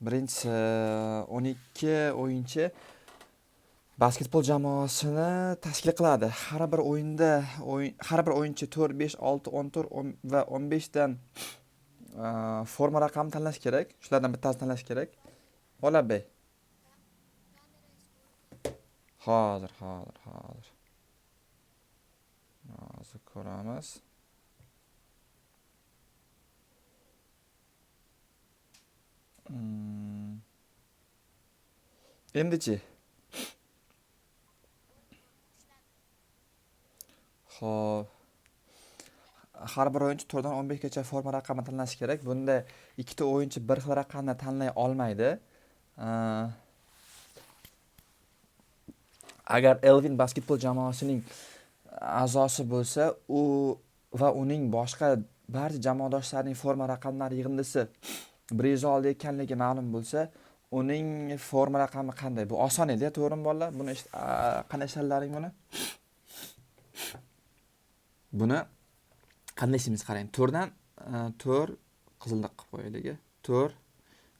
Birinchisi 12 o'yinchi basketbol jamoasini tashkil qiladi. Har bir o'yinchi 4, 5, 6, 14 va 15 dan forma raqamini tanlash kerak. Shulardan bittasini tanlash kerak. Bola Hozir. Hozir ko'ramiz. Endichi. Xo'p. Har bir o'yinchi 4 dan 15 gacha forma raqamini tanlashi kerak. Bunda ikkita o'yinchi bir xil raqamni tanlay olmaydi. Agar Elvin basketbol jamoasining a'zosi bo'lsa, u va uning boshqa barcha jamoadoshlarining forma raqamlari yig'indisi 106 ekanligi ma'lum bo'lsa, uning forma raqami qanday? Bu oson edi, to'g'rimi bolalar? Buni qanday ishlarlaring buni? Buni qanday ishimiz qarang. 4 dan 4 qizilda qilib qo'yaylik. 4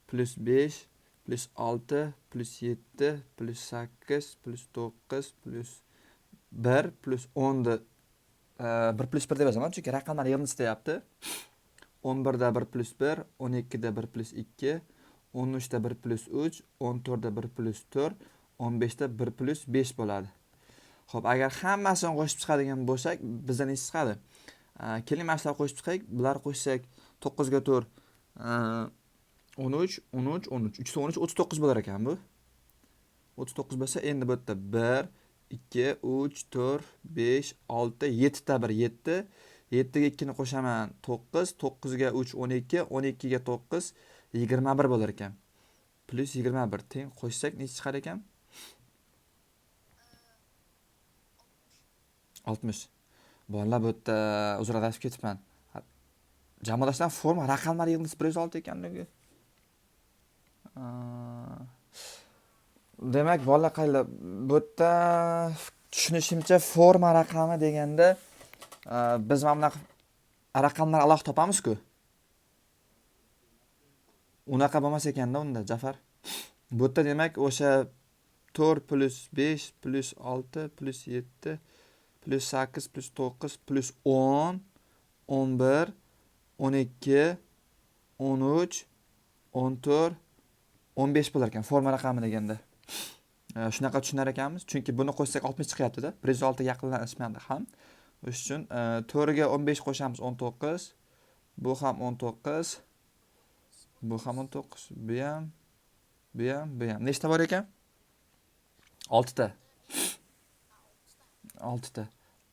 plus 5 plus 6 plus 7 plus 8 plus 9 plus 1 plus 10 da 1 plus 1 deb yozaman, chunki raqamlar yig'indisi deyapti. 11 da 1 plus 1, 12 da 1 plus 2, 13 da 1 plus 3, 14 da 1 plus 4, 15 da 1 plus 5 bo'ladi. Xo'p, agar hammasini qo'shib chiqadigan bo'lsak, bizdan nechta chiqadi? Keling, mana shular qo'shib chiqaylik. Bular qo'shsak 9 ga 4 13, 13, 13. 3 13 39 bo'lar ekan bu. 39 bo'lsa, endi bu yerda 1 2 3 4 5 6 7 ta 1 7. 7 ga 2 ni qo'shaman 9, 9 ga 3 12, 12 ga 9 21 bo'lar ekan. Plus 21 teng qo'shsak necha chiqar ekan? 60. Bolalar, bu yerda uzr adashib ketibman. Jamoadashdan forma raqamlar yig'indisi 106 ekanligi. Demak, bolalar qaylar, bu yerda tushunishimcha forma raqami deganda biz mana bunaqa raqamlar alohida topamiz-ku. Unaqa bo'lmas ekanda unda, Jafar. Bu yerda demak o'sha 4 plus 5 plus 6 plus 7 plus 8 plus 9 plus 10 11 12 13 14 15 bo'lar ekan forma raqami deganda. Shunaqa tushunar ekanmiz, chunki buni qo'shsak 60 chiqyapti-da. 106 ga yaqinlashmadi ham. O'sha uchun 4 ga 15 qo'shamiz 19. Bu ham 19. Bu ham 19. Bu ham. Nechta bor ekan? 6 ta. 6 ta.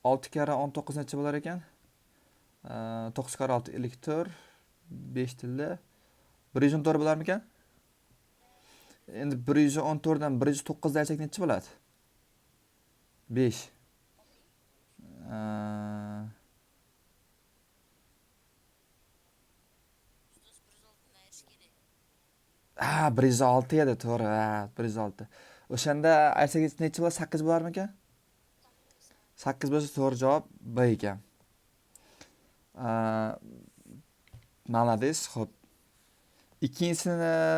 6 kara 19 necha bo'lar ekan? 9 kara 6 54. 5 tilla 114 bo'larmikan? Endi 114 dan 109 da aytsak necha bo'ladi? 5. 106 edi, to'g'ri. 106. O'shanda aytsak necha bo'ladi? 8 bo'larmikan? 8 bo'lsa to'g'ri javob B ekan. Malades. Xo'p. Ikkinchisi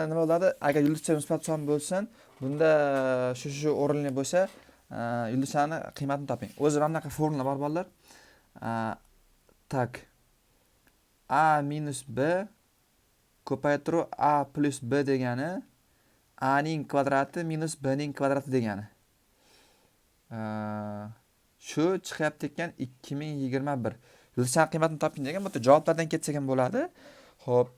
nima bo'ladi? Agar yulduzcha musbat son bo'lsin, bunda shu o'rinli bo'lsa, yulduzlarni qiymatini toping. O'zi mana bunaqa formula bor bolalar. Tak. A minus B ko'paytiruv A plus B degani A ning kvadrati minus B ning kvadrati degani. Shu chiqyapti ekan 2021. Yulduzcha qiymatini toping degan. Bu yerda javoblardan ketsak ham bo'ladi. Xo'p.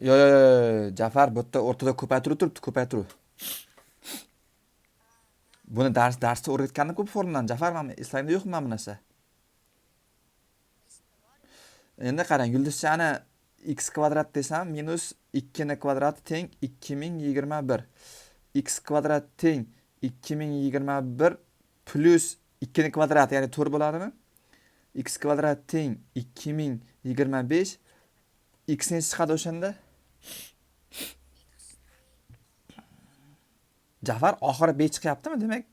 Yo, Jafar, bu yerda o'rtada ko'paytiruv turibdi, ko'paytiruv. Buni darsda o'rgatgandim ko'p formulani, Jafar, men eslaringda yo'qmi mana bu narsa? Endi qarang, yulduzchani x kvadrat desam, minus 2 ni kvadrati teng 2021. X kvadrat teng 2021 plus 2 ni kvadrati, ya'ni 4 bo'ladimi? X kvadrat teng 2025. X necha chiqadi o'shanda? Jafar, oxiri 5 chiqyaptimi? Demak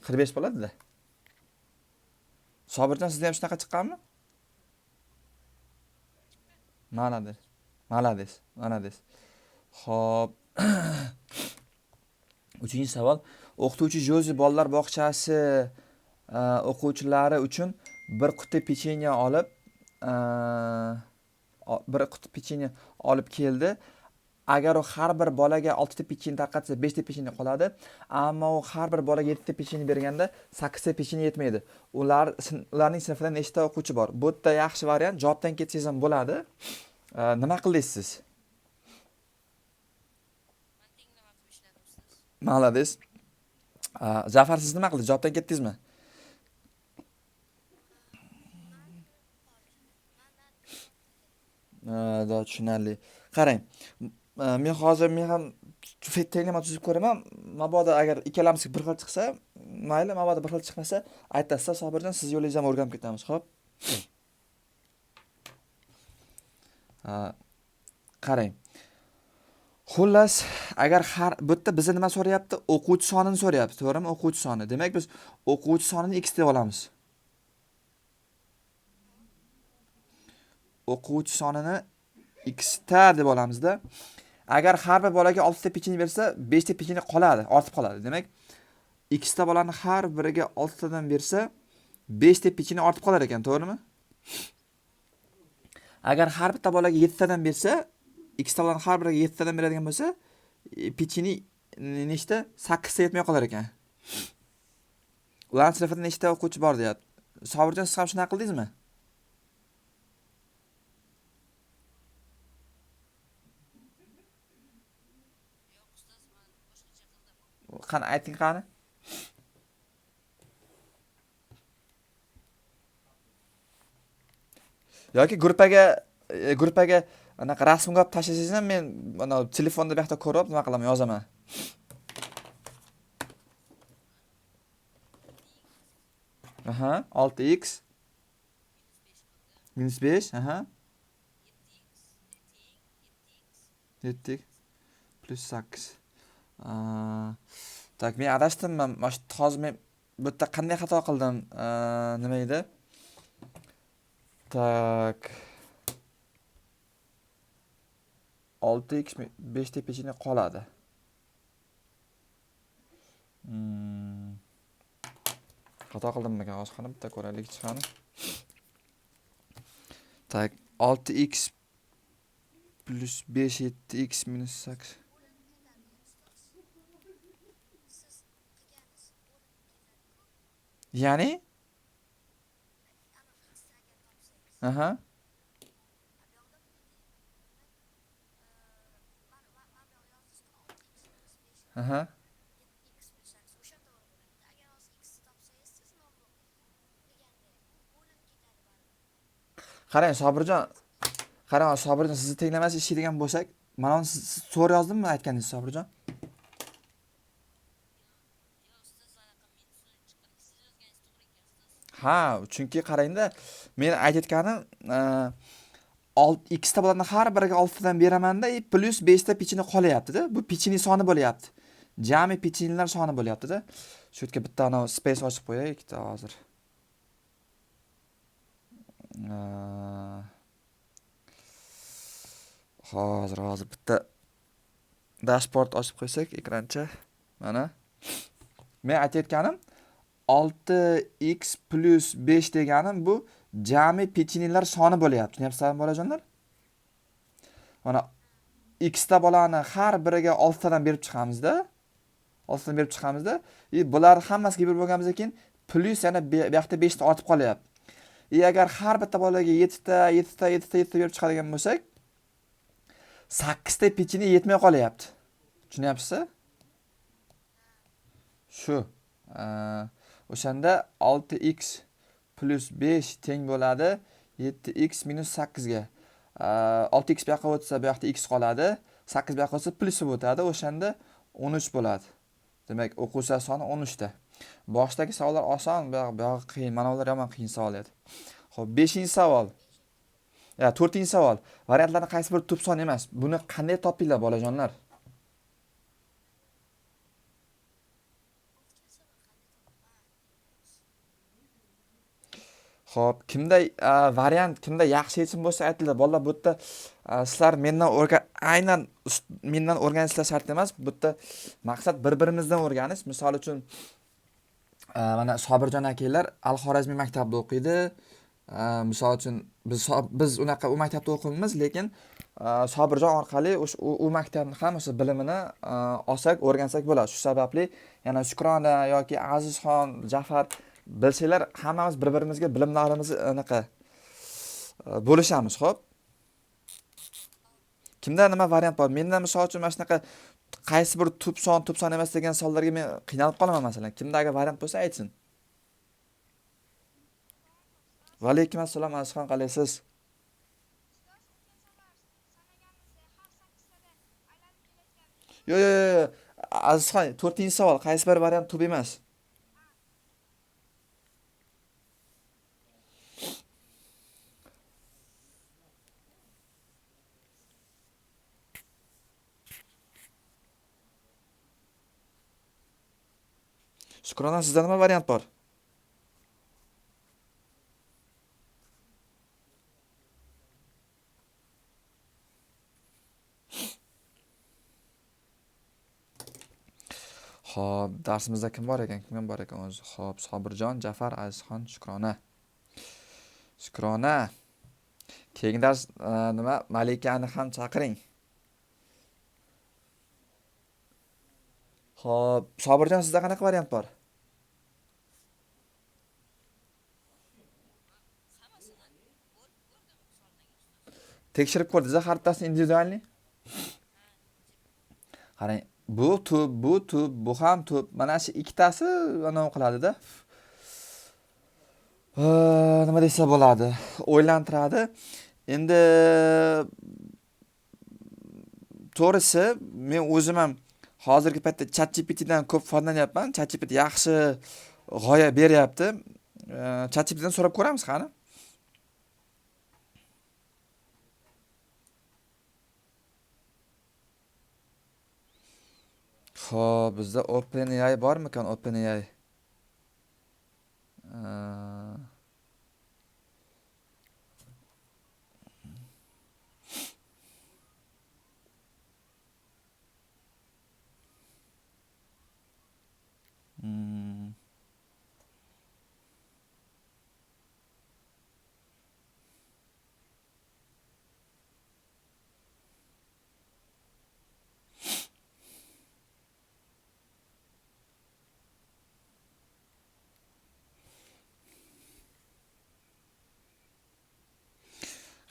45 bo'ladi-da. Sobirjon, sizda ham shunaqa chiqqanmi? Malades. Malades. Malades. Xo'p. 3-savol. O'qituvchi Jozi bolalar bog'chasi o'quvchilari uchun bir quti pechenye olib keldi. Agar u har bir bolaga 6 ta pechenye tarqatsa, 5 ta pechenye qoladi. Ammo u har bir bolaga 7 ta pechenye berganda 8 ta pechenye yetmaydi. Ularning sinfida nechta o'quvchi bor? Bu yerda yaxshi variant javobdan ketsangiz ham bo'ladi. Nima qildingiz siz? Malades. Zafar, siz nima qildingiz? Javobdan ketdingizmi? Da tushunarli. Qarang. Men ham tenglama tuzib ko'raman. Mabodo agar ikkalamiz bir xil chiqsa, mayli, mabodo bir xil chiqmasa, aytasiz, Sobirjon, siz yo'lingizni ham o'rganib ketamiz, xo'p? Qarang. Xullas, agar bu yerda bizga nima so'rayapti? O'quvchi sonini so'rayapti, to'g'rimi? O'quvchi soni. Demak, biz o'quvchi sonini x deb olamiz. O'quvchi sonini x ta deb olamizda. Agar har bir bolaga 6 ta pechenye bersa, 5 ta pechenye qoladi, ortib qoladi. Demak, x ta bolani har biriga 6 tadan bersa, 5 ta pechenye ortib qolar ekan, to'g'rimi? Agar har bitta bolaga 7 tadan bersa, x ta bolani har biriga 7 tadan beradigan bo'lsa, pechenye nechta? 8 ta yetmay qolar ekan. Ularning sinfida nechta o'quvchi bor deyapti. Sobirjon, siz ham shuna qildingizmi? Qani ayting qani? Yoki gruppaga anaqa rasmga olib tashlasangiz ham men mana telefonda bu yoqda ko'rib nima qilaman, yozaman. Aha, 6x -5, aha. 7x +8. Tak, men adashdim. Mana hozir men bu yerda qanday xato qildim? Nima edi? Tak. 6x 5 ta pechenye qoladi. Xato qildimmi? Hozir qani bitta ko'raylik chiqani. Tak, 6x +5 7x -8. Ya'ni? Aha. Aha. Qarang, Sobirjon, sizni tenglamas ishlaydigan bo'lsak, mana uni siz to'g'ri yozdimmi aytganingiz, Sobirjon? Ha, chunki qarangda, men aytayotganim x ta bolani har biriga 6 tadan beraman-da, plus 5 ta pechenye qolyapti-da. Bu pechenye soni bo'lyapti. Jami pechenyelar soni bo'lyapti-da. Shu yerga bitta ana space ochib qo'yaylik hozir. Hozir bitta dashboard ochib qo'ysak ekrancha. Mana. Men aytayotganim 6x + 5 deganim bu jami pechenyelar soni bo'lyapti. Tushunayapsizmi, bolajonlar? Mana x ta bolani har biriga 6 tadan berib chiqamiz-da. 6 tadan berib chiqamiz-da. Bular hammasiga berib bo'lganimizdan keyin plus yana bu yoqda 5 ta ortib qolyapti. Agar har bitta bolaga 7 ta berib chiqadigan bo'lsak, 8 ta pechenye yetmay qolyapti. Tushunyapsizmi? Shu. O'shanda 6x + 5 teng bo'ladi 7x - 8 ga. 6x bu yoqqa o'tsa, bu yoqda x qoladi. 8 bu yoqqa o'tsa plus o'tadi. O'shanda 13 bo'ladi. Demak, o'quvchilar soni 13 ta. Boshdagi savollar oson, bu yoq qiyin. Mana ular ham qiyin savol edi. Xo'p, 5-savol. 4-savol. Variantlarning qaysi biri to'p son emas? Buni qanday topinglar, bolajonlar? Xo'p, kimda variant, kimda yaxshi yechim bo'lsa aytinglar. Bolalar, bu yerda sizlar aynan mendan o'rganishinglar shart emas. Bu yerda maqsad bir-birimizdan o'rganish. Misol uchun, mana Sobirjon akalar Al-Xorazmiy maktabida o'qiydi. Misol uchun biz unaqa u maktabda o'qiymiz, lekin Sobirjon orqali u maktabni ham o'sha bilimini olsak, o'rgansak bo'ladi. Shu sababli yana Shukrona yoki Azizxon, Jafar bilsanglar, hammamiz bir-birimizga bilimlarimizni anaqa bo'lishamiz, xo'p? Kimda nima variant bor? Mendan misol uchun mana shunaqa qaysi bir tub son emas degan savollarga men qiynalib qolaman masalan. Kimda agar variant bo'lsa aytsin. Va alaykum assalom, Azizxon, qalaysiz? Yo'q, yo'q, yo'q. Azizxon, 4-savol. Qaysi bir variant tub emas? Shukronan, sizda nima variant bor? Xo'p, darsimizda kim bor ekan? Kim bor ekan o'zi? Xo'p, Sobirjon, Jafar, Azizxon, Shukrona. Shukrona. Keyingi dars nima? Malikani ham chaqiring. Xo'p, Sobirjon, sizda qanaqa variant bor? Tekshirib ko'rdingiz xaritasini individualni? Qarang, bu ham tub. Mana shu ikkitasi anavi qiladi-da. Nima desa bo'ladi? O'ylantiradi. Endi to'g'risi, men o'zim ham hozirgi paytda ChatGPTdan ko'p foydalanyapman. ChatGPT yaxshi g'oya beryapti. ChatGPTdan so'rab ko'ramiz qani? Xo'p, bizda OpenAI bormikan? OpenAI.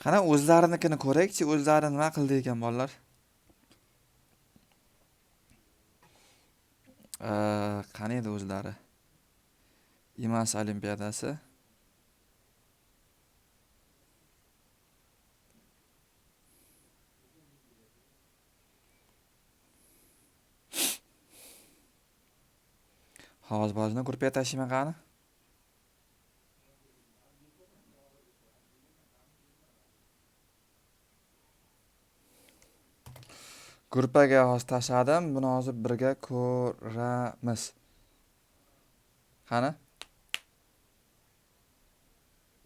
Qani o'zlarinikini ko'raylikchi, o'zlari nima qildi ekan bolalar? Qani edi o'zlari? IMAS olimpiadasi. Hozir bojni gruppaga tashlayman qani? Gruppaga hozir tashladim. Buni hozir birga ko'ramiz. Qani?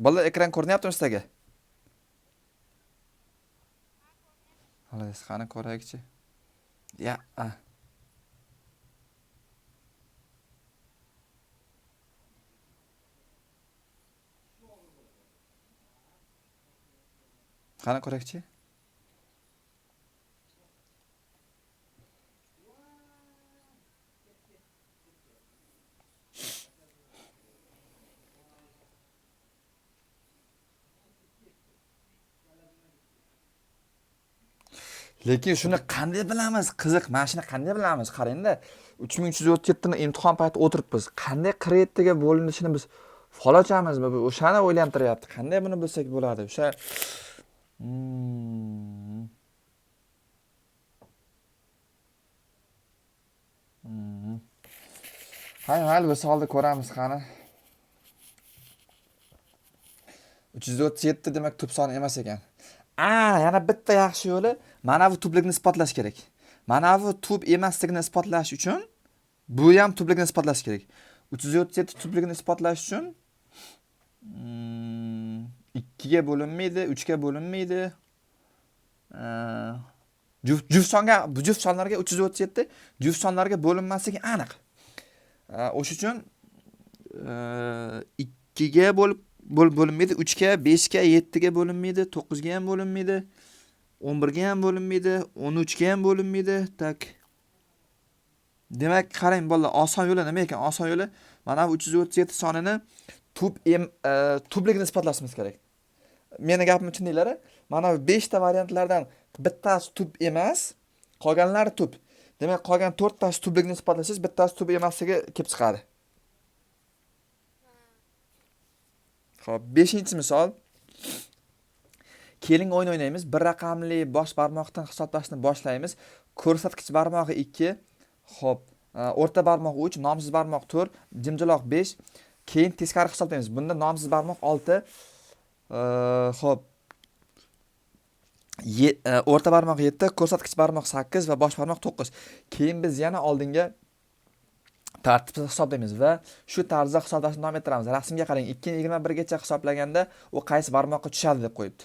Bolalar, ekran ko'rinyaptimi sizlarga? Xo'sh, qani ko'raylikchi. Ya, qani ko'raylikchi. Lekin shuni qanday bilamiz? Qiziq, mana shuni qanday bilamiz? Qarangda, 3337 ni imtihon payti o'tiribmiz. Qanday kreditga bo'linishini biz fol ochamizmi? O'shani o'ylantiryapti. Qanday buni bilsak bo'ladi? O'sha Hayır, bu savolni ko'ramiz qani. 337 demak tub soni emas ekan. Yana bitta yaxshi yo'li, mana bu tublikni isbotlash kerak. Mana bu tub emasligini isbotlash uchun bu ham tublikni isbotlash kerak. 337 tubligini isbotlash uchun 2ga bo'linmaydi, 3ga bo'linmaydi. Juft songa, bu juft sonlarga 337 juft sonlarga bo'linmasligi aniq. O'sha uchun 2ga bo'linmaydi, 3ga, 5ga, 7ga bo'linmaydi, 9ga ham bo'linmaydi, 11ga ham bo'linmaydi, 13ga ham bo'linmaydi. Tak. Demak, qarang bolalar, oson yo'li nima ekan? Oson yo'li mana bu 337 sonini tubligini isbotlashimiz kerak. Meni gapimni tushundinglar? Mana bu 5 ta variantlardan bittasi tub emas, qolganlari tub. Demak, qolgan 4 tasi tubligini isbotlasangiz, bittasi tub emasligi kelib chiqadi. Xo'p, 5-misol. Keling o'yin o'ynaymiz. Bir raqamli bosh barmoqdan hisoblashni boshlaymiz. Ko'rsatkich barmog'i 2. Xo'p, o'rta barmoq 3, nomsiz barmoq 4, jimjiloq 5. Keyin teskari hisoblaymiz. Bunda nomsiz barmoq 6. Xo'p. O'rta barmoq 7, ko'rsatkich barmoq 8 va bosh barmoq 9. Keyin biz yana oldinga tartibda hisoblaymiz va shu tarzda hisoblashni davom ettiramiz. Rasmga qarang. 2 ni 21 gacha hisoblaganda u qaysi barmoqqa tushadi deb qo'yibdi.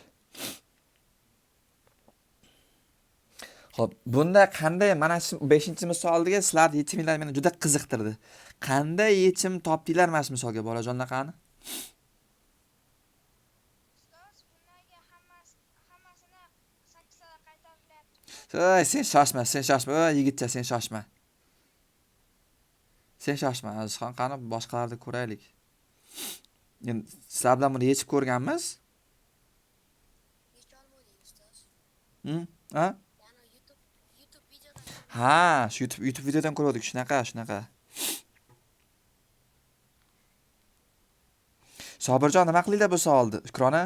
Xo'p, bunda qanday, mana shu 5-misolga sizlar yechiminglar meni juda qiziqtirdi. Qanday yechim topdinglar mana shu misolga bolajonlar qani? Sen shoshma, sen shoshma. Yigitcha, sen shoshma. Sen shoshma. Azizxon, qani boshqalarni ko'raylik. Endi sizlar bilan buni yechib ko'rganmiz. Ha? Ha, shu YouTube videodan ko'rdik. Shunaqa. Sobirjon, nima qilinglar bu savolni? Ikrona?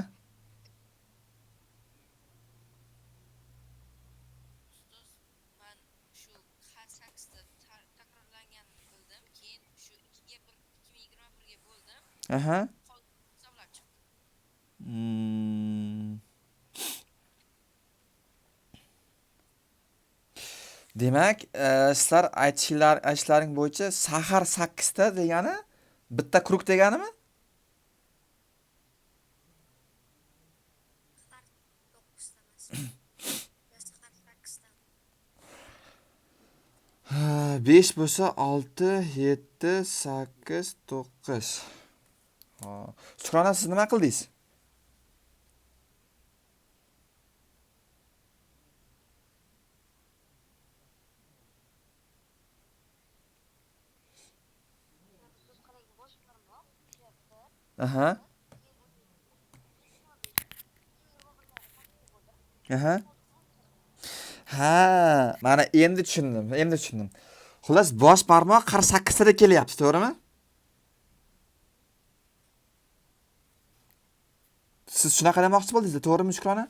Aha. Demak, sizlar aytishlaring bo'yicha sahar 8 ta degani bitta krug deganimi? Ha, 5 bo'lsa 6, 7, 8, 9. Ha. Sukrona, siz nima qildingiz? Aha. Aha. Ha, mana endi tushundim. Xullas, bosh barmoq har 8 tada kelyapti, to'g'rimi? Siz shunaqa demoqchi bo'ldingiz, to'g'rimi, Shukrona?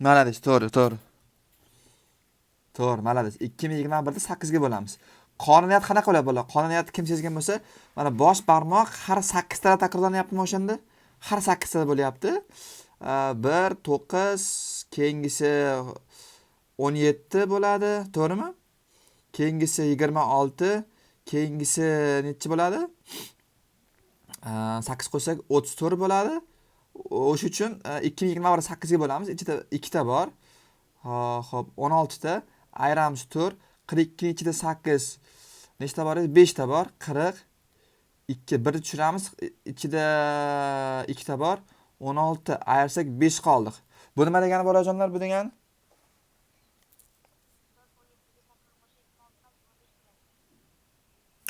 Malades, to'g'ri. To'g'ri, malades. 2021da 8 ga bo'lamiz. Qonuniyat qanaqa bo'ladi bolalar? Qonuniyatni kim sezgan bo'lsa, mana bosh barmoq har 8 ta takrorlanyaptimi o'shanda? Har 8 ta bo'lyapti. 1, 9, keyingisi 17 bo'ladi, to'g'rimi? Keyingisi 26, keyingisi necha bo'ladi? 8 qo'shsak 34 bo'ladi. O'sha uchun 2021da 8 ga bo'lamiz. Ichida 2 ta bor. Xo'p, 16 ta, ayiramiz 4, 42 ni ichida 8 nechta bor edi? 5 ta bor, 42. 1 tushiramiz, ichida 2 ta bor, 16 ayirsak 5 qoldik. Bu nima degani bolajonlar, bu degani?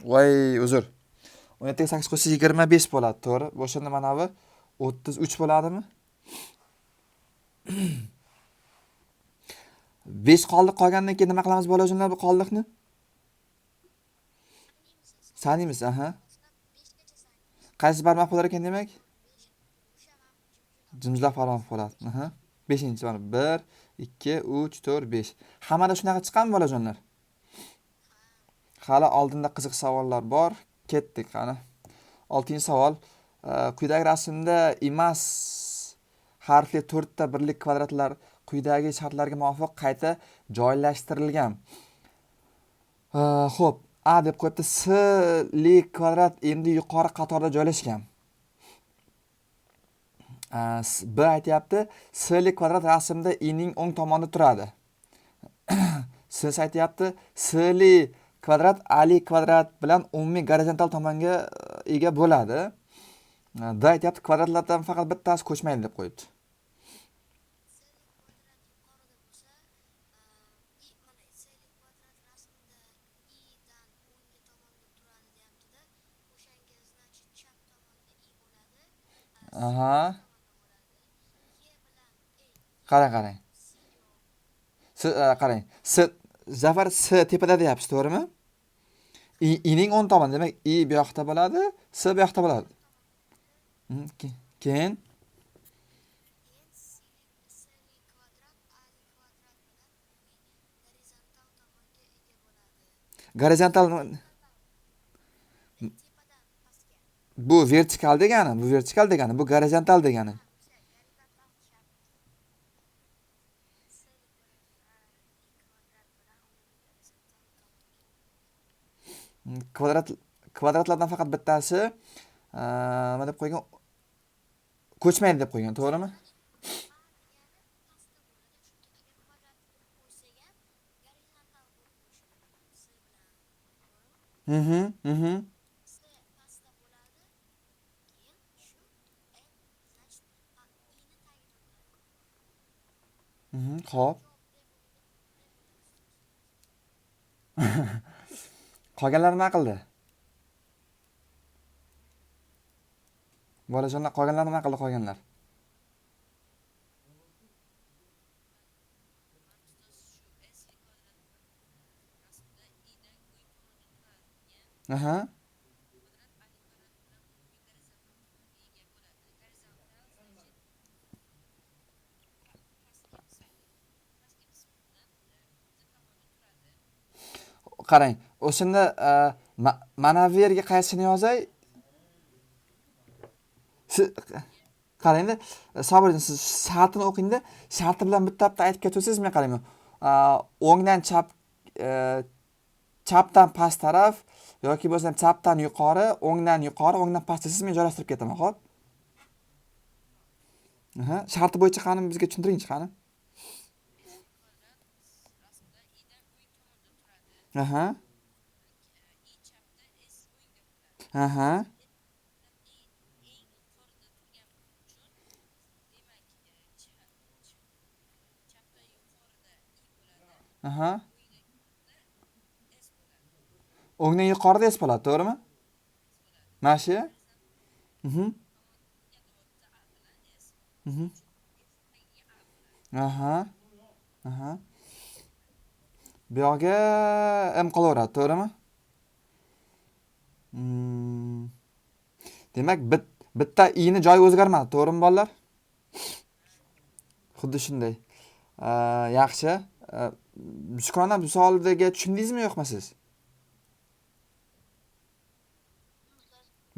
Voy, uzr. 17 ga 8 qo'shsa 25 bo'ladi, to'g'ri? O'shanda mana bu 33 bo'ladimi? 5 qoldiq, qolgandan keyin nima qilamiz bolajonlar bu qoldiqni? Sanaymiz, aha. Qaysi barmoq bo'lar ekan demak? Jimjiloq barmoq bo'ladi. Aha. Beshinchi mana 1, 2, 3, 4, 5. Hammada shunaqa chiqqanmi bolajonlar? Hali oldinda qiziq savollar bor. Ketdik qani. 6-savol. Quyidagi rasmda emas harfli 4 ta birlik kvadratlar quyidagi shartlarga muvofiq qayta joylashtirilgan. Xo'p, A deb qo'yibdi. S li kvadrat endi yuqori qatorda joylashgan. B aytyapti. S li kvadrat rasmda I ning o'ng tomonida turadi. Siz aytyapti. S li kvadrat A li kvadrat bilan umumiy gorizontal tomonga ega bo'ladi. D aytyapti. Kvadratlardan faqat bittasi ko'chmaydi deb qo'yibdi. Aha. Qarang. Qarang. Zafar S tepada deyapsiz, to'g'rimi? I ning o'ng tomoni, demak I bu yoqda bo'ladi, S bu yoqda bo'ladi. Keyin gorizontal bu vertikal degani, bu gorizontal degani. Kvadratlardan faqat bittasi nima deb qo'ygan? Ko'chmaydi deb qo'ygan, to'g'rimi? Xo'p. Qolganlar nima qildi? Bolajonlar qolganlar nima qildi qolganlar? Aha. Qarang, o'shanda mana bu yerga qaysini yozay? Qarangda, Sabriddin, siz shartini o'qingda, sharti bilan bitta-bitta aytib ketaversangiz, men qarayman. O'ngdan chapdan past taraf yoki bo'lmasa chapdan yuqori, o'ngdan pastga siz men joylashtirib ketaman, xo'p? Sharti bo'yicha qani bizga tushuntiringchi qani? Aha. Aha. Aha. O'ngdan yuqorida S bo'ladi, to'g'rimi? Mana shu. Aha. Bu yoqqa M qolaveradi, to'g'rimi? Demak, bitta I ni joyi o'zgarmadi, to'g'rimi bolalar? Xuddi shunday. Yaxshi. Shukrona, bu savolga tushundingizmi yo'qmi siz?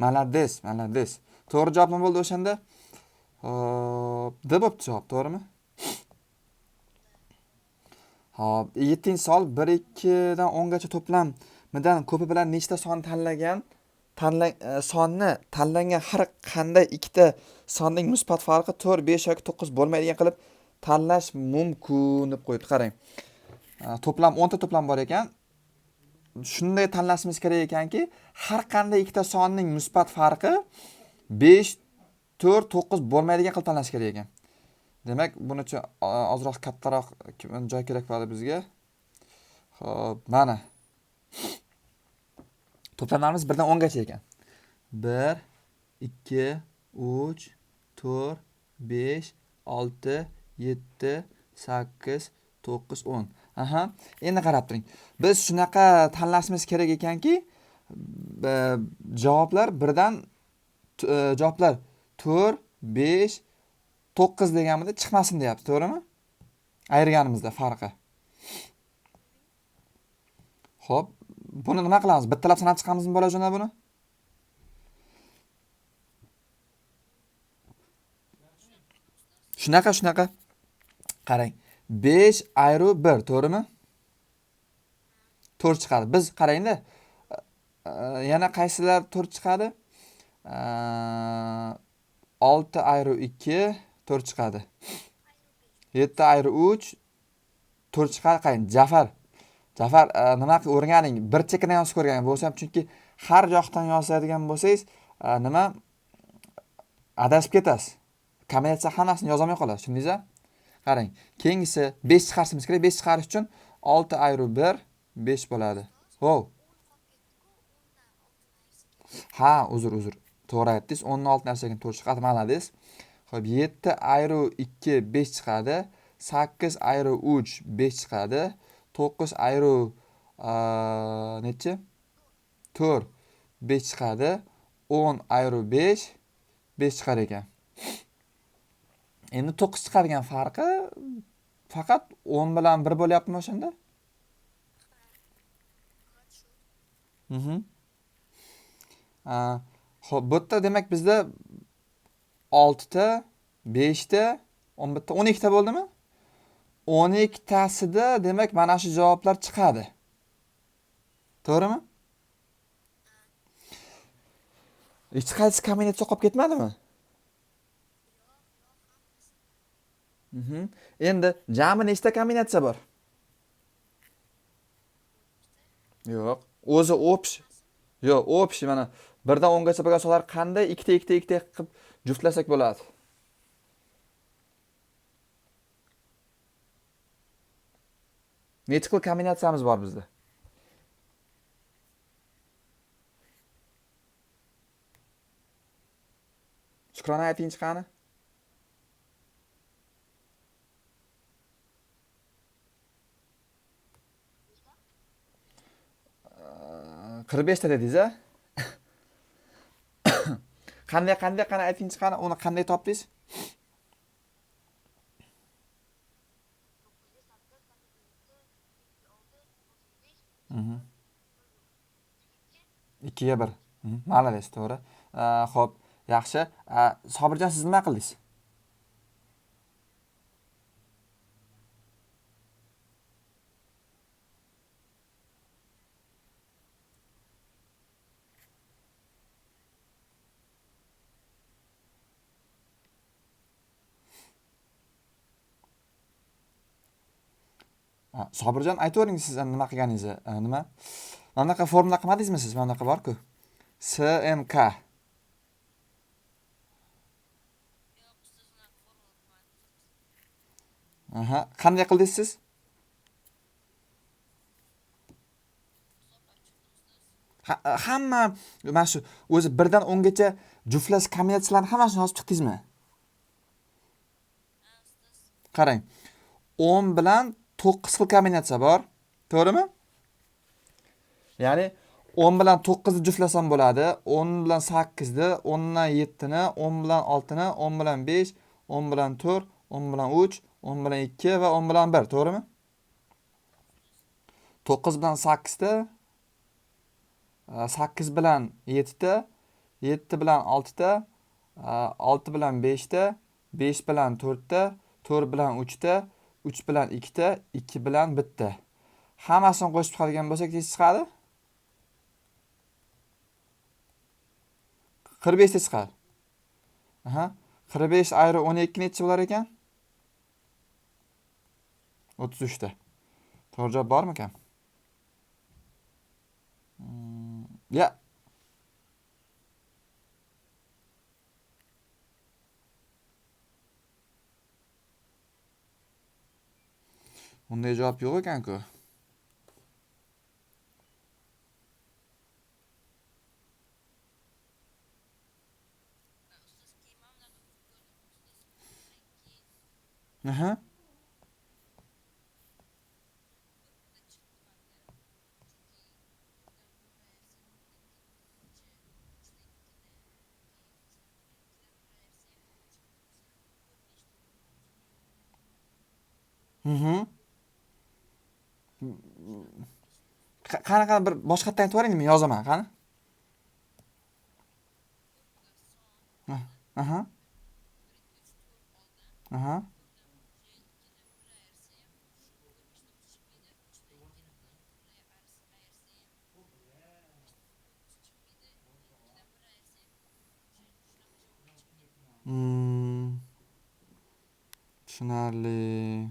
Malades. To'g'ri javob nima bo'ldi o'shanda? D bo'pti javob, to'g'rimi? Hop, 7-savol. 1, 2 dan 10 gacha to'plamidan ko'pi bilan nechta son sonni tanlangan har qanday ikkita sonning musbat farqi 4, 5 yoki 9 bo'lmaydigan qilib tanlash mumkin deb qo'yibdi. Qarang. To'plam 10 ta to'plam bor ekan. Shunday tanlashimiz kerak ekanki, har qanday ikkita sonning musbat farqi 5, 4, 9 bo'lmaydigan qilib tanlash kerak ekan. Demak, buning uchun ozroq kattaroq joy kerak bo'ladi bizga. Xo'p, mana. To'plamlarimiz 1 dan 10 gacha ekan. 1, 2, 3, 4, 5, 6, 7, 8, 9, 10. Aha. Endi qarab turing. Biz shunaqa tanlashimiz kerak ekanki, javoblar 4, 5, 9 deganimizda chiqmasin deyapti, to'g'rimi? Ayirganimizda farqi. Xo'p, buni nima qilamiz? Bittalab sanab chiqamizmi bolajonlar buni? Shunaqa. Qarang. 5 ayru 1, to'g'rimi? 4 chiqadi. Biz qarangda, yana qaysilar 4 chiqadi? 6 ayru 2 4 chiqadi. 7 ayru 3 4 chiqadi. Qarang, Jafar, nima qilib o'rganing? Bir chekini yozib ko'rgan bo'lsam, chunki har yoqdan yozadigan bo'lsangiz, nima adashib ketasiz. Kombinatsiya hammasini yozolmay qolasiz, tushundingizmi? Qarang, keyingisi 5 chiqarishimiz kerak. 5 chiqarish uchun 6 ayru 1 5 bo'ladi. Hov. Ha, uzr. To'g'ri aytdingiz. 10 ni 6 narsaga 4 chiqadi, malades. Xo'p, 7 ayru 2 5 chiqadi. 8 ayru 3 5 chiqadi. 9 ayru nechi? 4 5 chiqadi. 10 ayru 5 5 chiqar ekan. Endi 9 chiqargan farqi faqat 10 bilan 1 bo'lyaptimi o'shanda? Xo'p, bu yerda demak bizda 6 ta, 5 ta, 11 ta, 12 ta bo'ldimi? 12 tasida demak mana shu javoblar chiqadi. To'g'rimi? Hech qaysi kombinatsiya qolib ketmadimi? Endi jami nechta kombinatsiya bor? Yo'q. O'zi общий mana 1 dan 10 gacha bo'lgan sonlar qanday 2 ta qilib juftlasak bo'ladi? Necha xil kombinatsiyamiz bor bizda? Shukrona aytingchi qani? Qirq beshta dedingiz-a? Qanday qani aytingchi qani? Uni qanday topdingiz? Ikkiga 1. Malades, to'g'ri. Xo'p, yaxshi. Sobirjon, siz nima qildingiz? Sobirjon, aytavering siz nima qilganingizni. Nima? Mana bunaqa formula qilmadingizmi siz? Mana bunaqa bor-ku. SMK. Qanday qildingiz siz? Hamma mana shu o'zi 1 dan 10 gacha juftlash kombinatsiyalarni hammasini yozib chiqdingizmi? Qarang. 10 bilan 9 xil kombinatsiya bor. To'g'rimi? Ya'ni 10 bilan 9 ni juftlasam bo'ladi. 10 bilan 8 ni, 10 bilan 7 ni, 10 bilan 6 ni, 10 bilan 5, 10 bilan 4, 10 bilan 3, 10 bilan 2 va 10 bilan 1, to'g'rimi? 9 bilan 8 da, 8 bilan 7 da, 7 bilan 6 da, 6 bilan 5 da, 5 bilan 4 da, 4 bilan 3 da, 3 bilan 2 da, 2 bilan 1 da. Hammasini qo'shib chiqadigan bo'lsak, necha chiqadi? 45 ta chiqadi. 45 ayru 12 necha bo'lar ekan? 33 ta. To'g'ri javob bormikan? Ya. Bunday javob yo'q ekan-ku. Mhm. Qani bir boshqatdan aytib yuboringmi? Yozaman, qani. Aha. Aha. Hmm, tushunarli.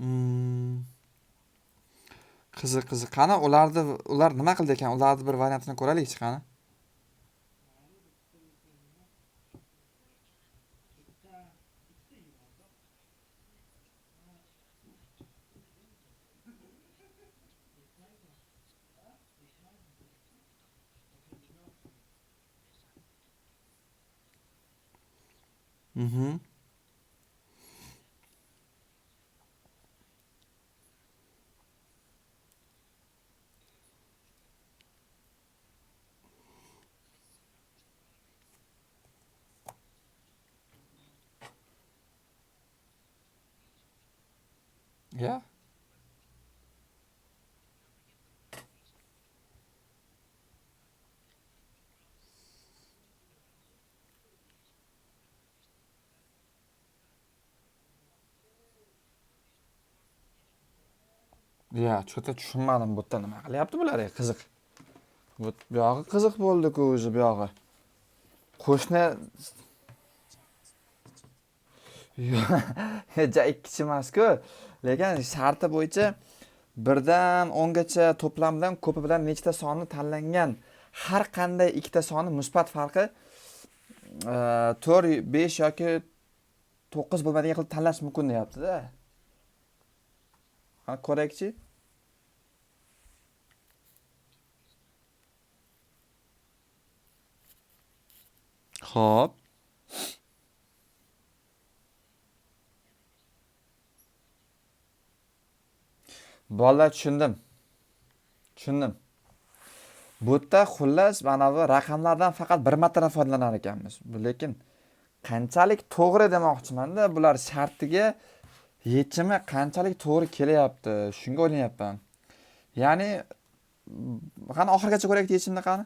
Hmm, qiziq, qiziq. Qani ular nima qildi ekan? Ularni bir variantini ko'raylikchi, qani. Mhm. Ya. Ya, cho'ta tushunmadim bu yerda nima qilyapti bular, qiziq. Bu yog'i qiziq bo'ldi-ku o'zi bu yog'i. Qo'shni ja ikkichi emas-ku. Lekin sharti bo'yicha birdan 10 gacha to'plamdan ko'pi bilan nechta sonni tanlangan har qanday ikkita sonni musbat farqi 4, 5 yoki 9 bo'lmaydigan qilib tanlash mumkin deyapti-da. Ha, ko'rakchi. Xo'p. Bolalar tushundim. Tushundim. Bu yerda xullas mana bu raqamlardan faqat bir marta foydalanar ekanmiz. Lekin qanchalik to'g'ri demoqchiman-da, bular shartiga yechimi qanchalik to'g'ri kelyapti, shunga o'ylayapman. Ya'ni qani oxirigacha ko'raylik yechimni, qani.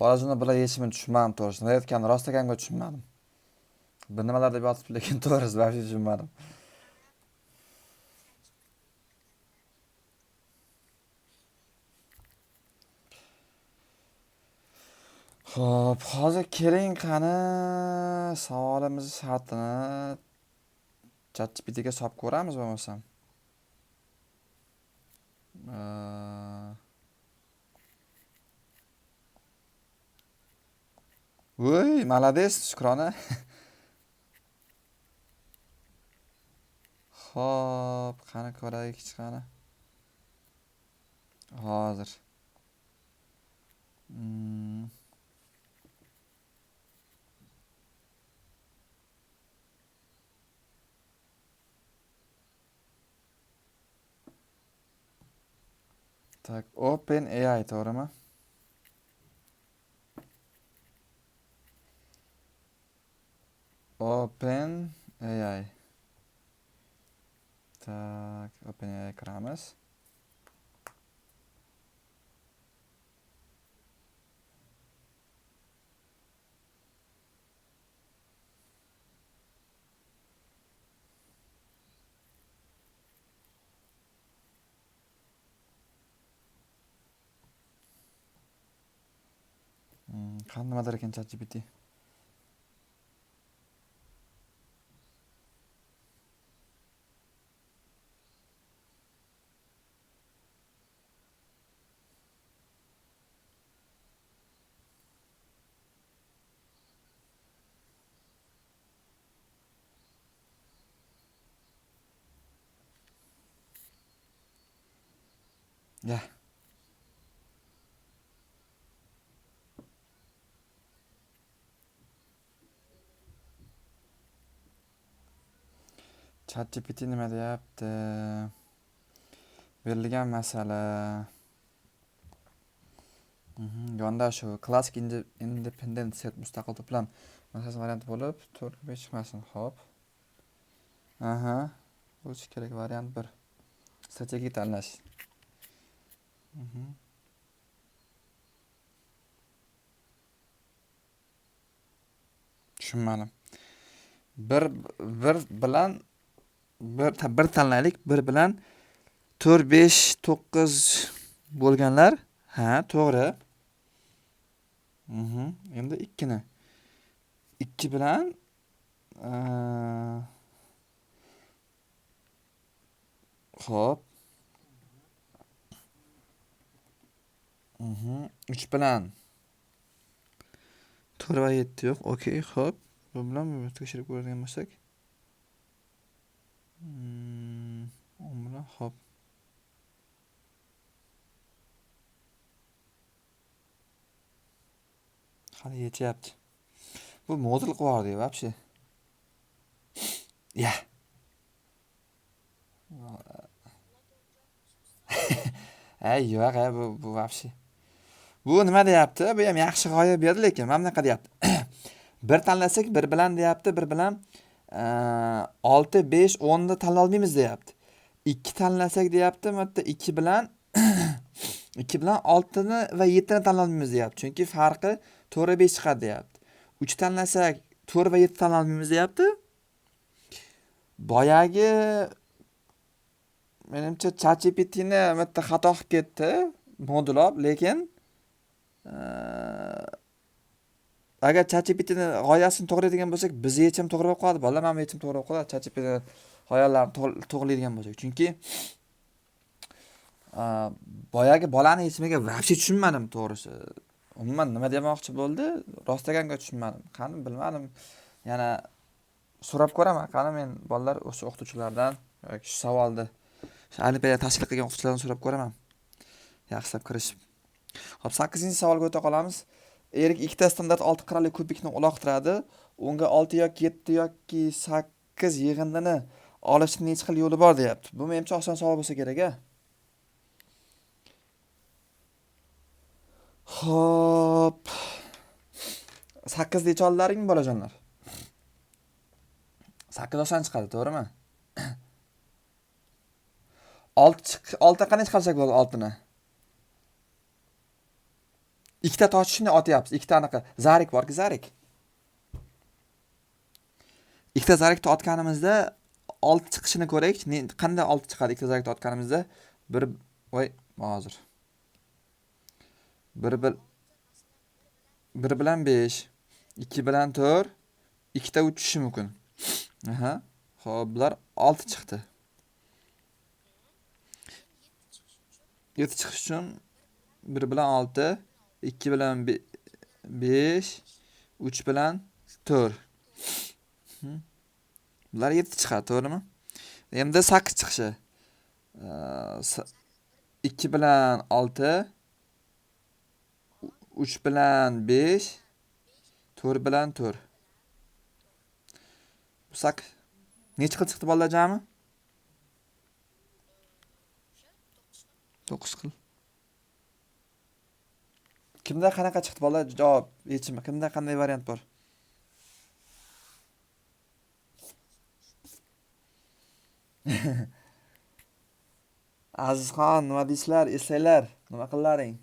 Borajini bular yechimini tushunmadim to'g'risi. Nima aytganini rost ekanga tushunmadim. Bir nimalar deb yotibdi, lekin to'g'risi vaqti tushunmadim. Xo'p, hozir keling qani savolimizni shartini ChatGPTga solib ko'ramiz bo'lmasam. Voy, malades, Shukrona. Xo'p, qani ko'raylik chiqani. Hozir. Tak, OpenAI to'g'rimi? OpenAI. Tak, OpenAI kiramiz. Qanday ekan ChatGPT? Ya. ChatGPT nima deyapti? Berilgan masala. Yondashuv klassik independent set mustaqil to'plam masalasi varianti bo'lib, 4-5 chiqmasin. Xo'p. Aha. Bo'lishi kerak variant 1. Strategik tanlash. Tushunmadim. Bir tanlaylik, bir bilan 4, 5, 9 bo'lganlar. Ha, to'g'ri. Endi 2 ni. 2 bilan xo'p. 3 bilan 4 va 7 yo'q. Okey, xo'p. Bu bilan tekshirib ko'radigan bo'lsak. 10 bilan xo'p. Hali yechyapti. Bu modul qilyapti вообще. Ya. Ay, yo'q, bu вообще. Bu nima deyapti? Bu ham yaxshi g'oya berdi, lekin mana bunaqa deyapti. Bir tanlasak, bir bilan deyapti, bir bilan 6, 5, 10 ni tanlay olmaymiz deyapti. 2 tanlasak deyapti, mana 2 bilan 2 bilan 6 ni va 7 ni tanlay olmaymiz deyapti. Chunki farqi 4 va 5 chiqadi deyapti. 3 tanlasak 4 va 7 tanlay olmaymiz deyapti. Boyagi menimcha ChatGPTni bitta xato qilib ketdi, modulab, lekin agar ChatGPTni g'oyasini to'g'rilaydigan bo'lsak, biz yechim to'g'ri bo'lib qoladi. Bolalar ham yechim to'g'ri bo'lib qoladi. ChatGPT g'oyalarini to'g'rilaydigan bo'lsak. Chunki boyagi bolani yechimiga вообще tushunmadim to'g'risi. Umuman nima demoqchi bo'ldi? Rostaganga tushunmadim. Qani bilmadim. Yana so'rab ko'raman. Qani men bolalar o'sha o'qituvchilardan yoki shu savolni olimpiada tashkil qilgan o'qituvchilardan so'rab ko'raman. Yaxshilab kirishib. Xo'p, 8-savolga o'ta qolamiz. Erik ikkita standart 6 qirrali kubikni uloqtiradi. Unga 6 yoki 7 yoki 8 yig'indini olishning necha xil yo'li bor deyapti. Bu menimcha oson savol bo'lsa kerak-a? Xo'p. 8 necha oldlaring bolajonlar? 8 oson chiqadi, to'g'rimi? 6 qanday chiqarsak bo'ladi 6 ni? Ikkita toshni shunday otyapmiz. Ikkita anaqa zarik borki, zarik. Ikkita zarikni otganimizda 6 chiqishini ko'raylik. Qanday 6 chiqadi ikkita zarikni otganimizda? Bir voy, hozir. 1 bilan 5, 2 bilan 4, ikkita uchishi mumkin. Aha. Xo'p, bular 6 chiqdi. 7 chiqish uchun 1 bilan 6, 2 bilan 5, 3 bilan 4. Bular 7 chiqadi, to'g'rimi? Endi 8 chiqishi. 2 bilan 6, 3 bilan 5, 4 bilan 4. Bu 8. Necha xil chiqdi bolalar jami? 9 xil. Kimda qanaqa chiqdi bolalar? Javob, yechimi. Kimda qanday variant bor? Azizxon, nima deysizlar? Eslanglar, nima qillaring?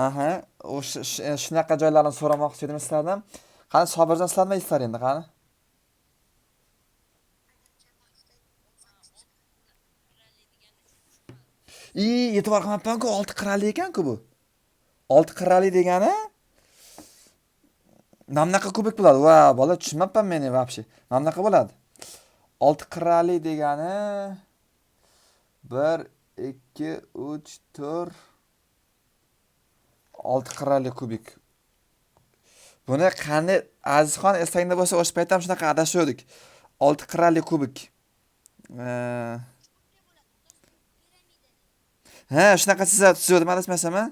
Aha, shunaqa joylarni so'ramoqchi edim sizlardan. Qani Sobirjon, sizlar nima deysizlar endi, qani? E'tibor qilmabman-ku, 6 qirrali ekan-ku bu. 6 qirrali degani namnaqa kubik bo'ladi? Va, bola tushunmabman men вообще. Namnaqa bo'ladi? 6 qirrali degani 1 2 3 4 6 qirrali kubik. Buni qani Azizxon esingda bo'lsa, o'sha payt ham shunaqa adashuvdik. 6 qirrali kubik. Ha, shunaqa tuzuvdim, adashmasam, ha?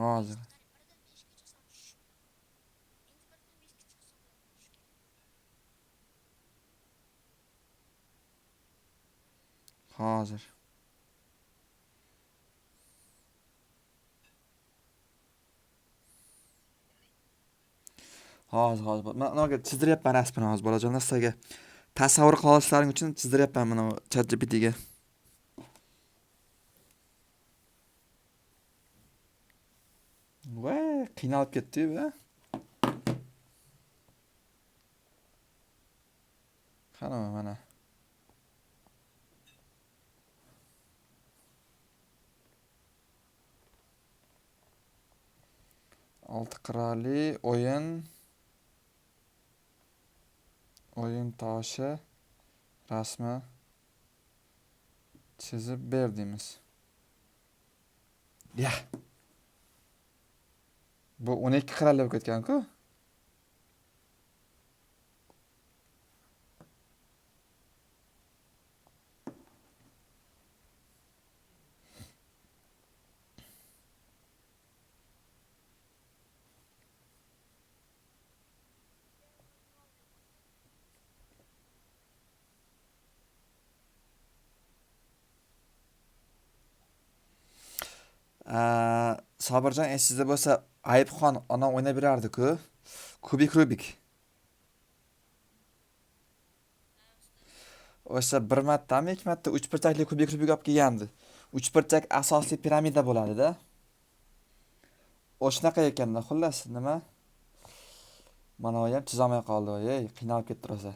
Hozir. Hozir. Hozir. Men unaga chizdiryapman rasmini hozir bolajonlar, sizlarga tasavvur qila olishlaring uchun chizdiryapman mana ChatGPTga. Voy, qiynalib ketdi-yu bu. Qani mana. Olti qirrali o'yin toshi rasmi chizib berdingiz. Ya. Bu 12 qirrali bo'lib ketgan-ku. Sobirjon, esingizda bo'lsa, Ayibxon ona o'ynab berardi-ku. Kubik. O'sha bir martami, ikki marta uchburchakli kubik olib kelgandi. Uchburchak asosiy piramida bo'ladi-da. O'shanaqa ekanda, xullas, nima? Mana u ham chizolmay qoldi, ey, qiynalib ketdi rosa.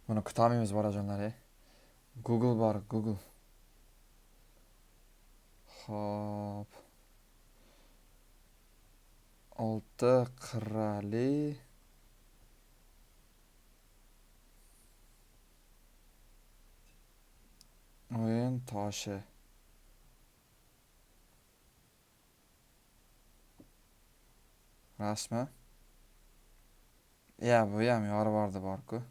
Buni kutolmaymiz bolajonlar, ey. Google bor, Google. Xo'p. 6 qirrali o'yin toshi. Rasmi. Ya, bu ham yoribordi bor-ku.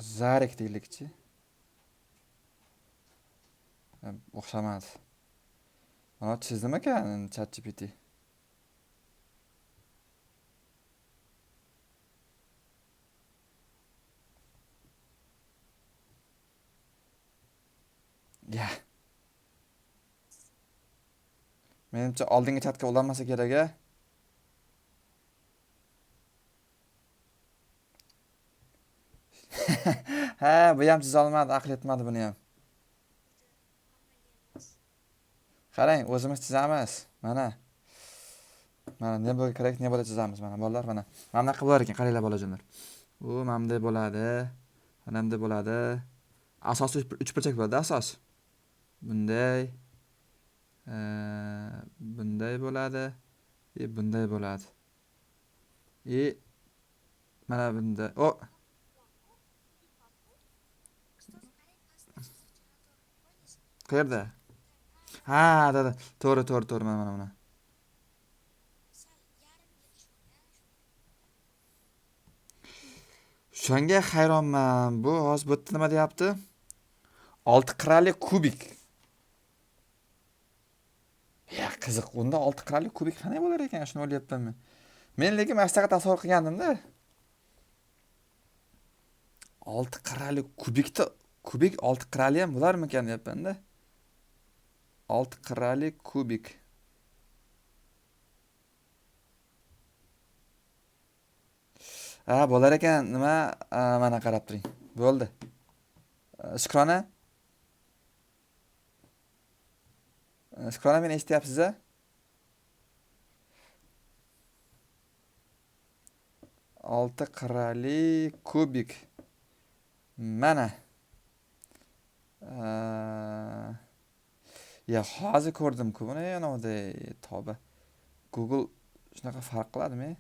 Zarik deylikchi. O'xshamadi. Mana chizdim ekan ChatGPT. Ya, menimcha oldingi chatga ulanmasa kerak-a. Ha, bu ham chiza olmadi, aql yetmadi buni ham. Qarang, o'zimiz chizamiz. Mana. Mana ne bo'lsa kerak, ne bo'lsa chizamiz. Mana bolalar, mana. Mana bunaqa bo'lar ekan, qaranglar bolajonlar. U mana bunday bo'ladi. Mana bunday bo'ladi. Asosiy uchburchak bo'ladi, asos. Bunday. Bunday bo'ladi. Bunday bo'ladi. Mana bunday. Qayerda? Ha, da. To'g'ri, mana. Shunga hayronman. Bu hozir bu yerda nima deyapti? 6 qirrali kubik. Ya, qiziq. Unda 6 qirrali kubik qanday bo'lar ekan? Shuni o'ylayapman. Men lekin mashtaqqa tasavvur qilgandim-da. 6 qirrali kubikda kubik 6 qirrali ham bo'larmikan deyapman-da. 6 qirrali kubik. Ha, bo'lar ekan. Nima? Mana qarab turing. Bo'ldi. Shukrona. Shukrona, meni eshityapsiz-a? Olti qirrali kubik. Mana. Ya, hozir ko'rdim-ku buni yana tavba. Google shunaqa farq qiladimi?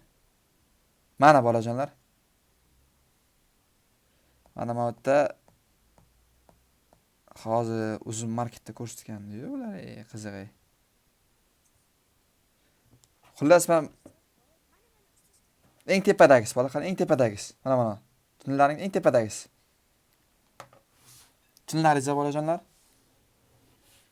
Mana bolajonlar. Mana bu yerda hozir uzun marketda ko'rsatgan-ku ular, qiziq-ey. Xullas, men eng tepadagisi, bola qani, eng tepadagisi. Mana. Tunnellarning eng tepadagisi. Tushunlaringizmi bolajonlar?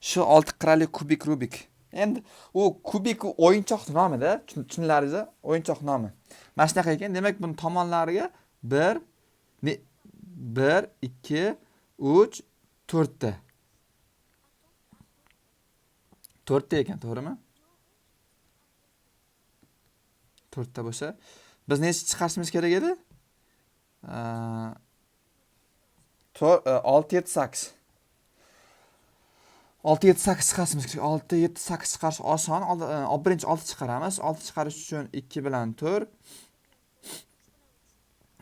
Shu 6 qirrali kubik Rubik. Endi u kubik o'yinchoq nomida, tushunlaringizmi? O'yinchoq nomi. Mana shunaqa ekan, demak buni tomonlariga 1 2 3 4 ta. 4 ta ekan, to'g'rimi? 4 ta bo'lsa, biz necha chiqarishimiz kerak edi? 6 7 8. 6 7 8 chiqarishimiz kerak. 6 7 8 chiqarish oson. Birinchi 6 chiqaramiz. 6 chiqarish uchun 2 bilan 4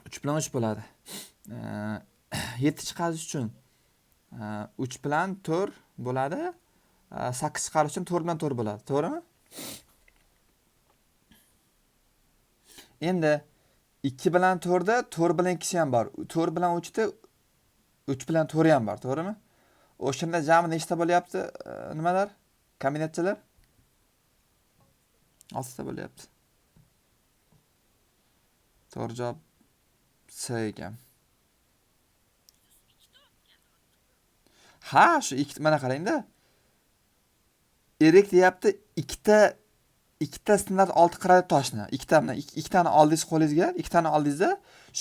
3 bilan 3 bo'ladi. 7 chiqarish uchun 3 bilan 4 bo'ladi. 8 chiqarish uchun 4 bilan 4 bo'ladi. To'g'rimi? Endi 2 bilan 4da 4 bilan 2 ham bor. 4 bilan 3da 3 bilan 4 ham bor, to'g'rimi? O'shanda jami nechta bo'lyapti? Nimalar? Kombinatsiyalar? 6 ta bo'lyapti. To'g'ri javob C ekan. Ha, shu mana qarang-da. Erik deyapti, ikkita standart 6 qirrali toshni, ikkitani oldingiz qo'lingizga, ikkitani oldingizda,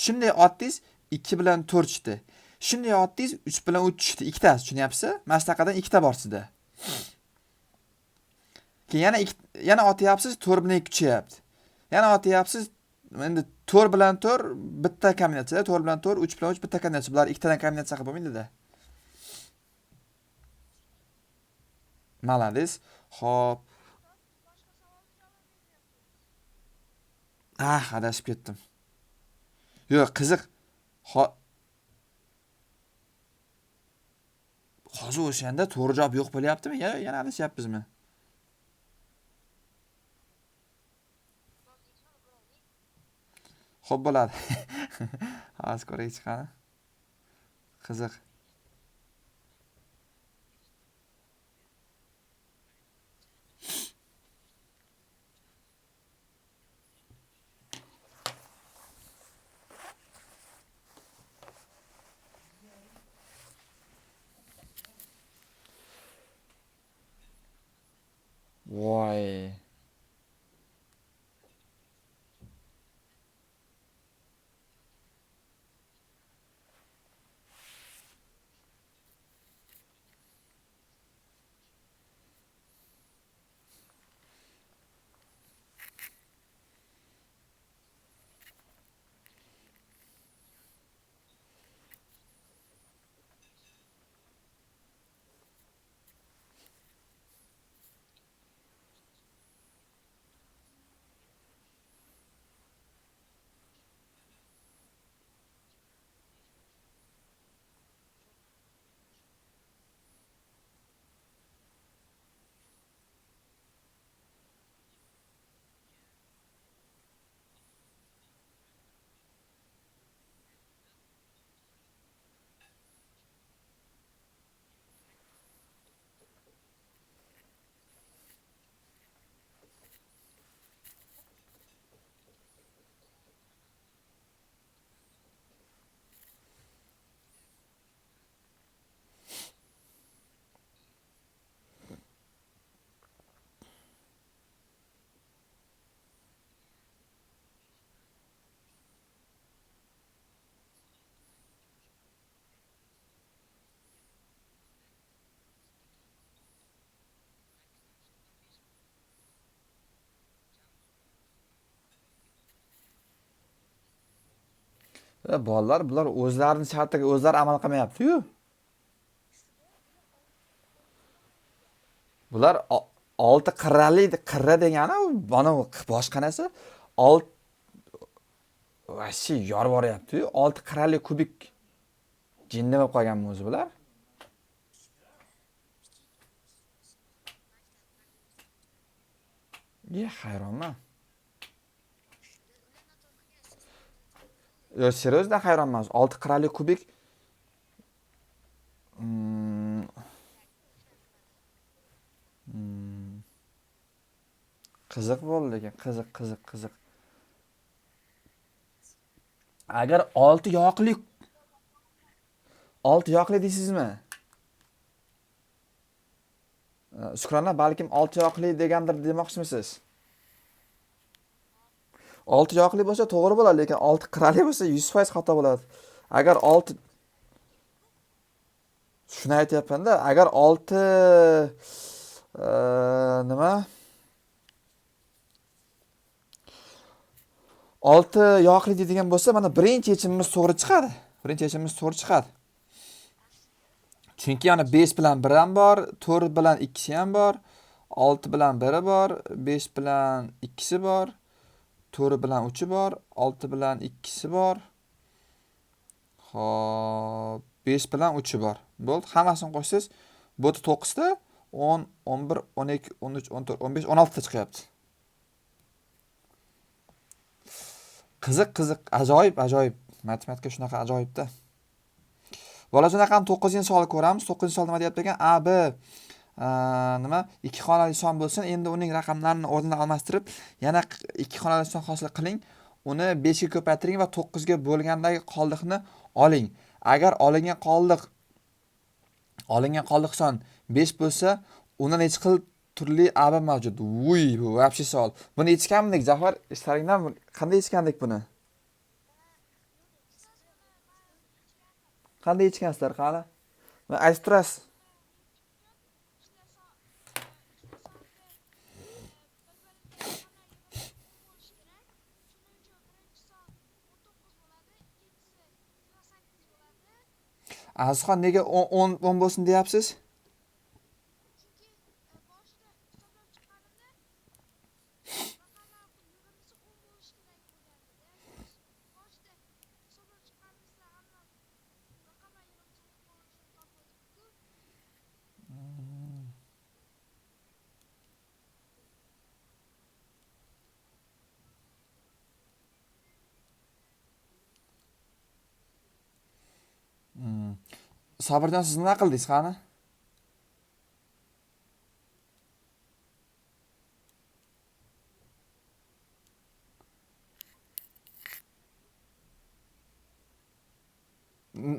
shunday otdingiz 2 bilan 4 tushdi. Shunday otdingiz 3 bilan 3 tushdi. Ikkitasi, tushunyapsiz? Mana shunaqadan ikkita bor sizda. Keyin yana otyapsiz, 4 bilan 2 tushyapti. Yana otyapsiz, endi 4 bilan 4 bitta kombinatsiya, 4 bilan 4, 3 bilan 3 bitta kombinatsiya. Bular ikkitadan kombinatsiya qilib bo'lmaydi-da. Malades. Xo'p. Adashib ketdim. Yo'q, qiziq. Hozir o'shanda to'g'ri javob yo'q bo'lyaptimi? Yana adashyapmizmi? Xo'p bo'ladi. Hozir ko'raylik chiqadi. Qiziq. Bolalar bular o'zlarini shartiga o'zlari amal qilmayapti-yu. Bular olti qirrali qirra degani mana boshqa narsa. Olt vashi yorib boryapti-yu. 6 qirrali kubik jinni bo'lib qolganmi o'zi bular? Hayronman. Yo, seriyozdan hayronman. 6 qirrali kubik mm, qiziq bo'ldi lekin, qiziq. Agar 6 yoqli deysizmi? Shukrona, balkim 6 yoqli degandir demoqchimisiz? 6 yoqli bo'lsa to'g'ri bo'ladi, lekin 6 qirrali bo'lsa 100% xato bo'ladi. Agar 6 shuni aytyapman-da, agar 6 nima? 6 yoqli deydigan bo'lsa, mana birinchi yechimimiz to'g'ri chiqadi. Chunki yana 5 bilan 1 ham bor, 4 bilan 2 ham bor, 6 bilan 1 bor, 5 bilan 2 bor, 4 bilan 3 bor, 6 bilan 2 bor. Xo'p, 5 bilan 3 bor. Bo'ldi, hammasini qo'shsangiz, bu 9 ta, 10, 11, 12, 13, 14, 15, 16 ta chiqyapti. Qiziq, ajoyib. Matematika shunaqa ajoyibda. Bola shunaqani 9-savol ko'ramiz. 9-savol nima deyapti ekan? A, B nima? 2 xonali son bo'lsin. Endi uning raqamlarini o'rnini almashtirib, yana 2 xonali son hosil qiling. Uni 5 ga ko'paytiring va 9 ga bo'lgandagi qoldiqni oling. Agar olingan qoldiq son 5 bo'lsa, unda necha xil turli AB mavjud? Vuy, bu вообще savol. Buni yechganmidik, Zafar? Ishlaringdan qanday yechgandik buni? Qanday yechgansizlar qani? Mana aytib turasiz. Azizxon, nega 10 bo'lsin deyapsiz? Sabirjon, siz nima qildingiz qani?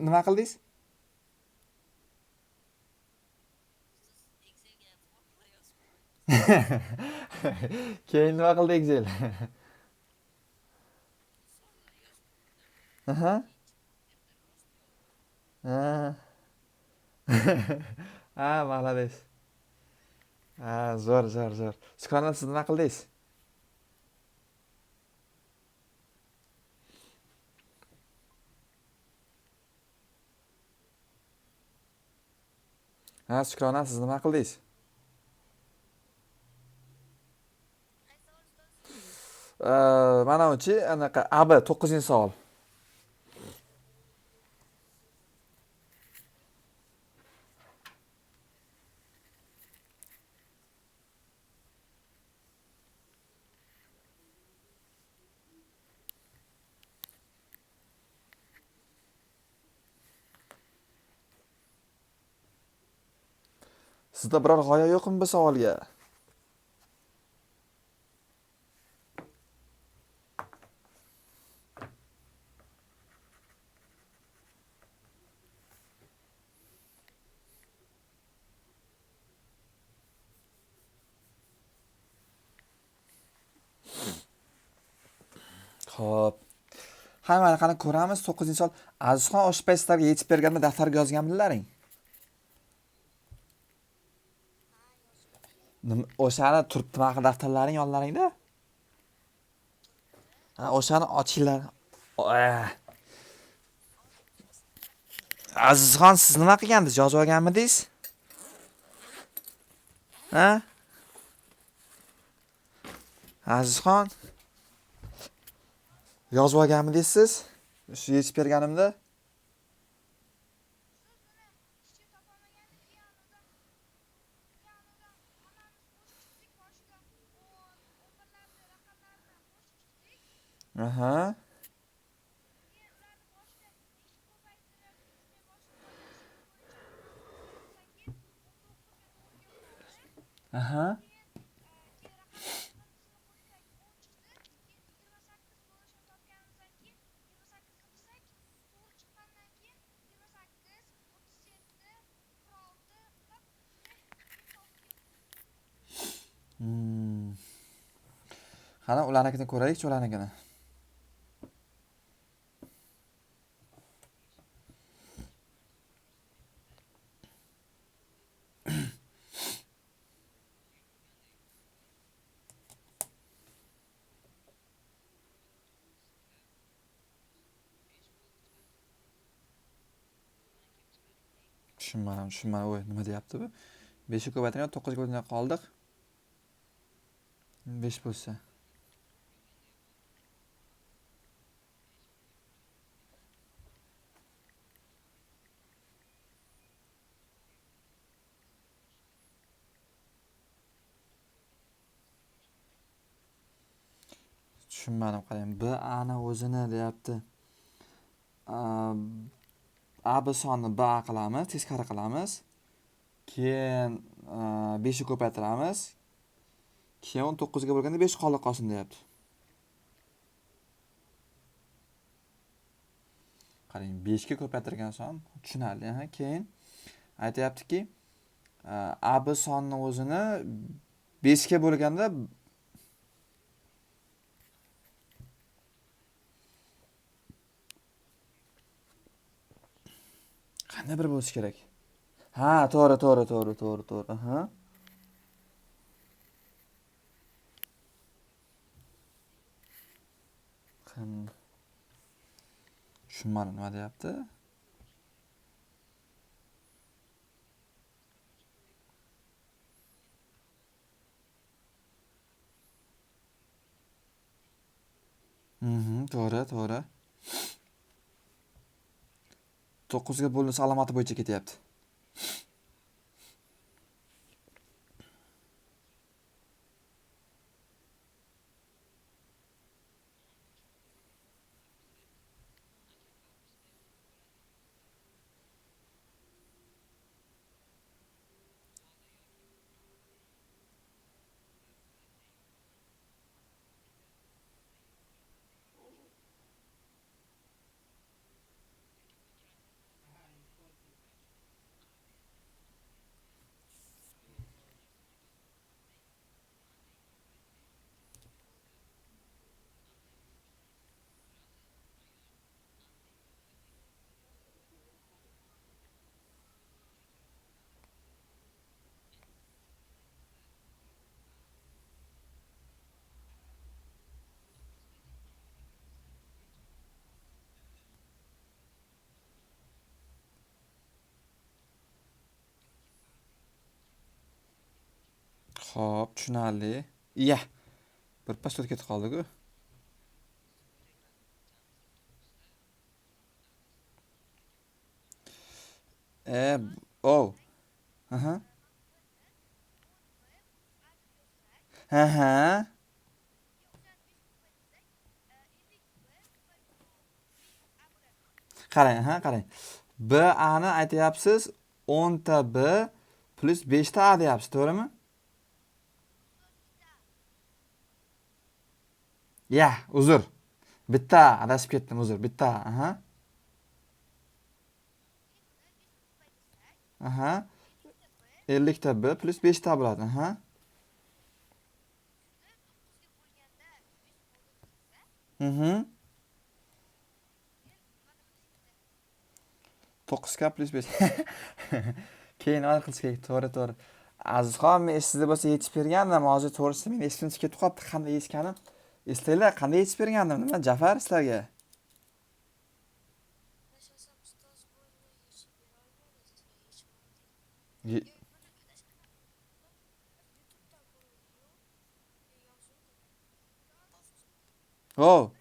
Nima qildingiz? Keyin nima qildi Excel? Aha. Ha. Ha, молодец. Ha, zo'r. Shukrona, siz nima qildingiz? Ha, Shukrona, siz nima qildingiz? Mana uchi anaqa AB 9-savol. Sizda biror g'oya yo'qmi bu savolga? Xo'p. Mana qani ko'ramiz 9-savol. Azizxon, o'sha paytlarga yetib berganda daftarga yozganmilaring? O'shani turibdi mana daftarlaring yonlaringda? Ha, o'shani ochinglar. Azizxon, siz nima qilgandingiz? Yozib olganmidingiz? Ha? Azizxon, yozib olganmidingiz siz? Shu yechib berganimda? Aha. Aha. Qani ularnikini ko'raylik, ularnikini. Tushunmadim. Voy, nima deyapti bu? 5 ga ko'paytirgan 9 ga o'tmay qoldik. 5 bo'lsa. Tushunmadim, qarang. B ani o'zini deyapti. A B sonni B qilamiz, teskari qilamiz. Keyin 5 ga ko'paytiramiz. Keyin 19 ga bo'lganda 5 qolib qolsin deyapti. Qarang, 5 ga ko'paytirgan son tushunarli, ha. Keyin aytayaptiki, A B sonni o'zini 5 ga bo'lganda qanday bir bo'lishi kerak? Ha, to'g'ri. Aha. Tushunmadim, nima deyapti? To'g'ri. 9 ga bo'linsa alomati bo'yicha ketyapti. Xo'p, tushunarli. Iya. Bir pas o'tib ketib qoldik-ku. Oh. Aha. Ha. Qarang. B A ni aytyapsiz, 10 ta B plus 5 ta A deyapsiz, to'g'rimi? Ya, uzr. Bitta adashib ketdim, uzr. Bitta, aha. Aha. 50 ta B plus 5 ta bo'ladi, aha. Mhm. 9 ga plus 5. Keyin nima qilish kerak? To'g'ri. Azizxon, men sizda bo'lsa yechib bergandim. Hozir to'g'risi men esimdan chiqib qolibdi, qanday yechganim. Eslanglar, qanday yechib bergandim? Nima Jafar sizlarga? Ye- Oh,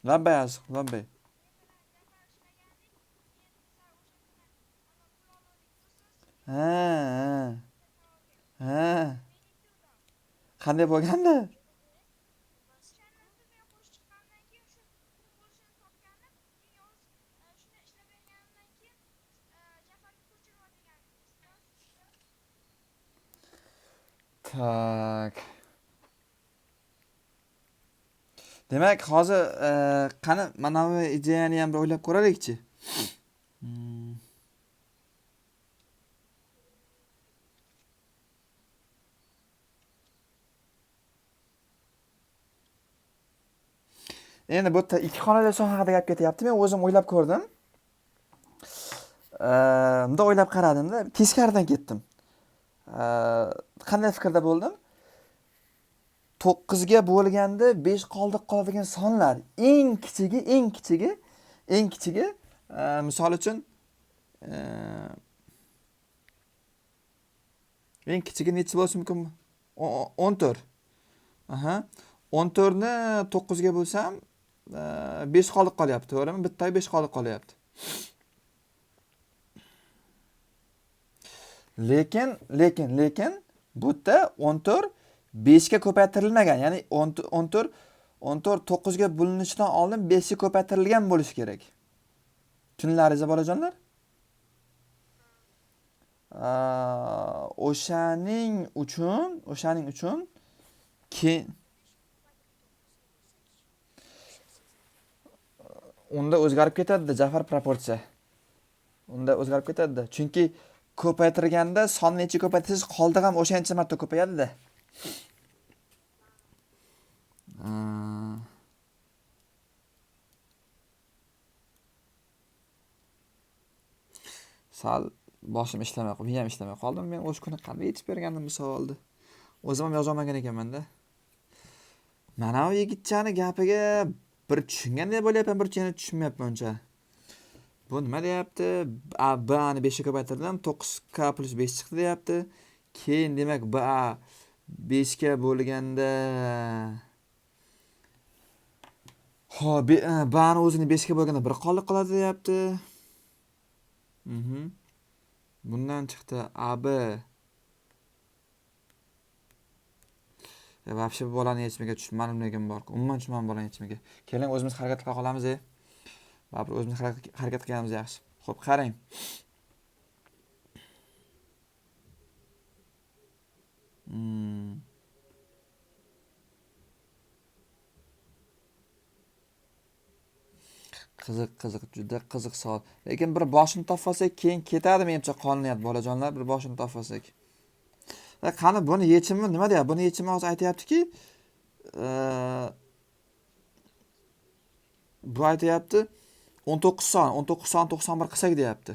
labbay aziq, labbay. Ha, ha. Ha. Qanday bo'lgandi? Tak. Demak, hozir qani mana bu ideyani ham bir o'ylab ko'raylikchi. Hmm. Endi bu yerda ikki xonali soha haqida gap ketyapti. Men o'zim o'ylab ko'rdim. Bunda o'ylab qaradimda, teskaridan ketdim. Qanday fikrda bo'ldim? 9 ga bo'lganda 5 qoldiq qoladigan sonlar eng kichigi misol uchun e, eng kichigi nechi bo'lishi mumkin? 14. Aha. 14 ni 9 ga bo'lsam 5 qoldiq qolyapti, to'g'rimi? Bittaga 5 qoldiq qolyapti. Lekin bu yerda 14 5 ga ko'paytirilmagan. Ya'ni 14 9 ga bo'linishidan oldin 5 ga ko'paytirilgan bo'lishi kerak. Tushunlaringiz bolajonlar? O'shaning uchun keyin unda o'zgarib ketadi Jafar proporsiya. Unda o'zgarib ketadi. Chunki ko'paytirganda sonni necha ko'paytirsangiz qoldiq ham o'shancha marta ko'payadi-da. Sal boshim ishlamay, miyam ishlamay qoldim. Men o'sha kuni qanday yechib bergandim bu savolni? O'zim ham yozolmagan ekanman-da. Mana bu yigitchani gapiga bir tushungandek bo'lyapman, bir tushunmayapman uncha. Bu nima deyapti? B ni 5 ga ko'paytirdim, 9k + 5 chiqdi deyapti. Keyin demak B 5 ga bo'lganda Xo'p, B ni o'zini 5 ga bo'lganda 1 qoldiq qoladi deyapti. Bundan chiqdi AB. Вообще bu bolani yechimiga tushunmadim bor. Umuman tushunmadim bolani yechimiga. Keling o'zimiz harakat qila qolamiz. Baribir o'zimiz harakat qilganimiz yaxshi. Xo'p, qarang. Qiziq, juda qiziq savol. Lekin bir boshini topmasak, keyin ketadi menimcha qonuniyat bolajonlar, bir boshini topmasak. Qani buni yechimi nima deyapti? Buni yechimi hozir aytayaptiki, bu aytayapti 19 son 91 qilsak deyapti.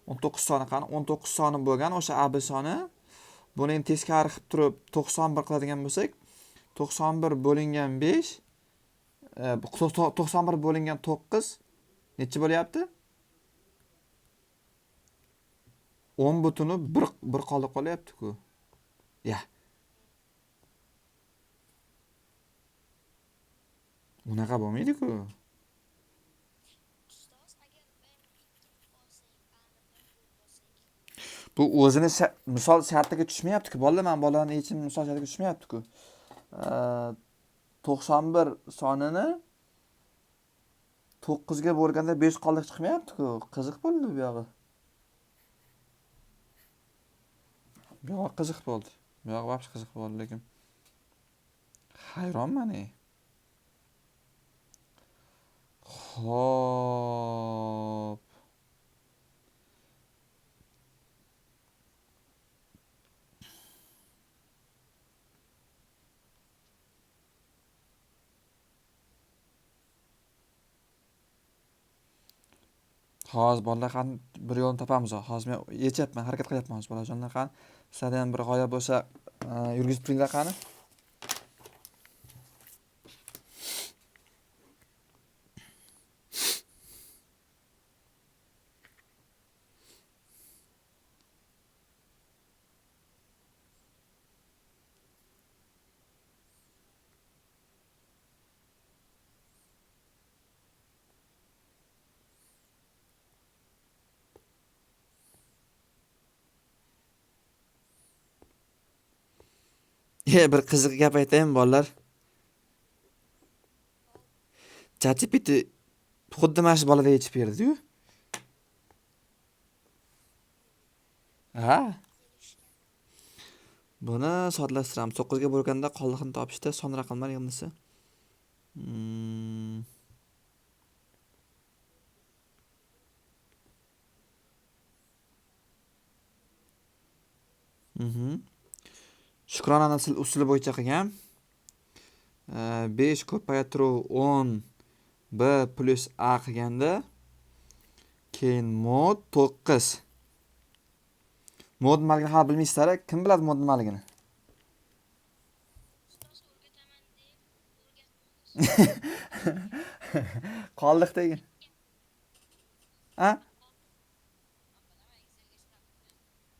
19 soni qani? 19 soni bo'lgan o'sha AB soni. Buni endi teskari qilib turib 91 qiladigan bo'lsak, 91 bo'lingan 5 91 bo'lingan 9 necha bo'lyapti? 10 butuni 1 qoldiq qolyapti-ku. Ya. Unaqa bo'lmaydi-ku. Bu o'zini misol shartiga tushmayapti-ku. Bolalar, men bolalarning yechimi misol shartiga tushmayapti-ku. 91 sonini 9 ga bo'lganda 5 qoldiq chiqmayapti-ku. Qiziq bo'ldi bu yog'i. Bu yog'i qiziq bo'ldi. Bu yog'i vaqt qiziq bo'ldi, lekin hayronman. Xo'p. Hozir bolalar qani bir yo'lini topamiz. Hozir men yechyapman, harakat qilyapman hozir bolajonlar qani. Sizlarda ham bir g'oya bo'lsa, yurgizib turinglar qani. Bir qiziq gap aytaymi bolalar? ChatGPT xuddi mana shu boladay yechib berdi-yu. Ha? Buni soddalashtiramiz. 9 ga bo'lganda qoldiqni topishda son raqamlar yig'indisi. Hmm. Shukrona usuli bo'yicha qilgan. 5 ko'paytiruv 10 b plus a qilganda keyin mod 9. Mod nimaligini hali bilmaysizlar. Kim biladi mod nimaligini? Qoldiq degin. Ha?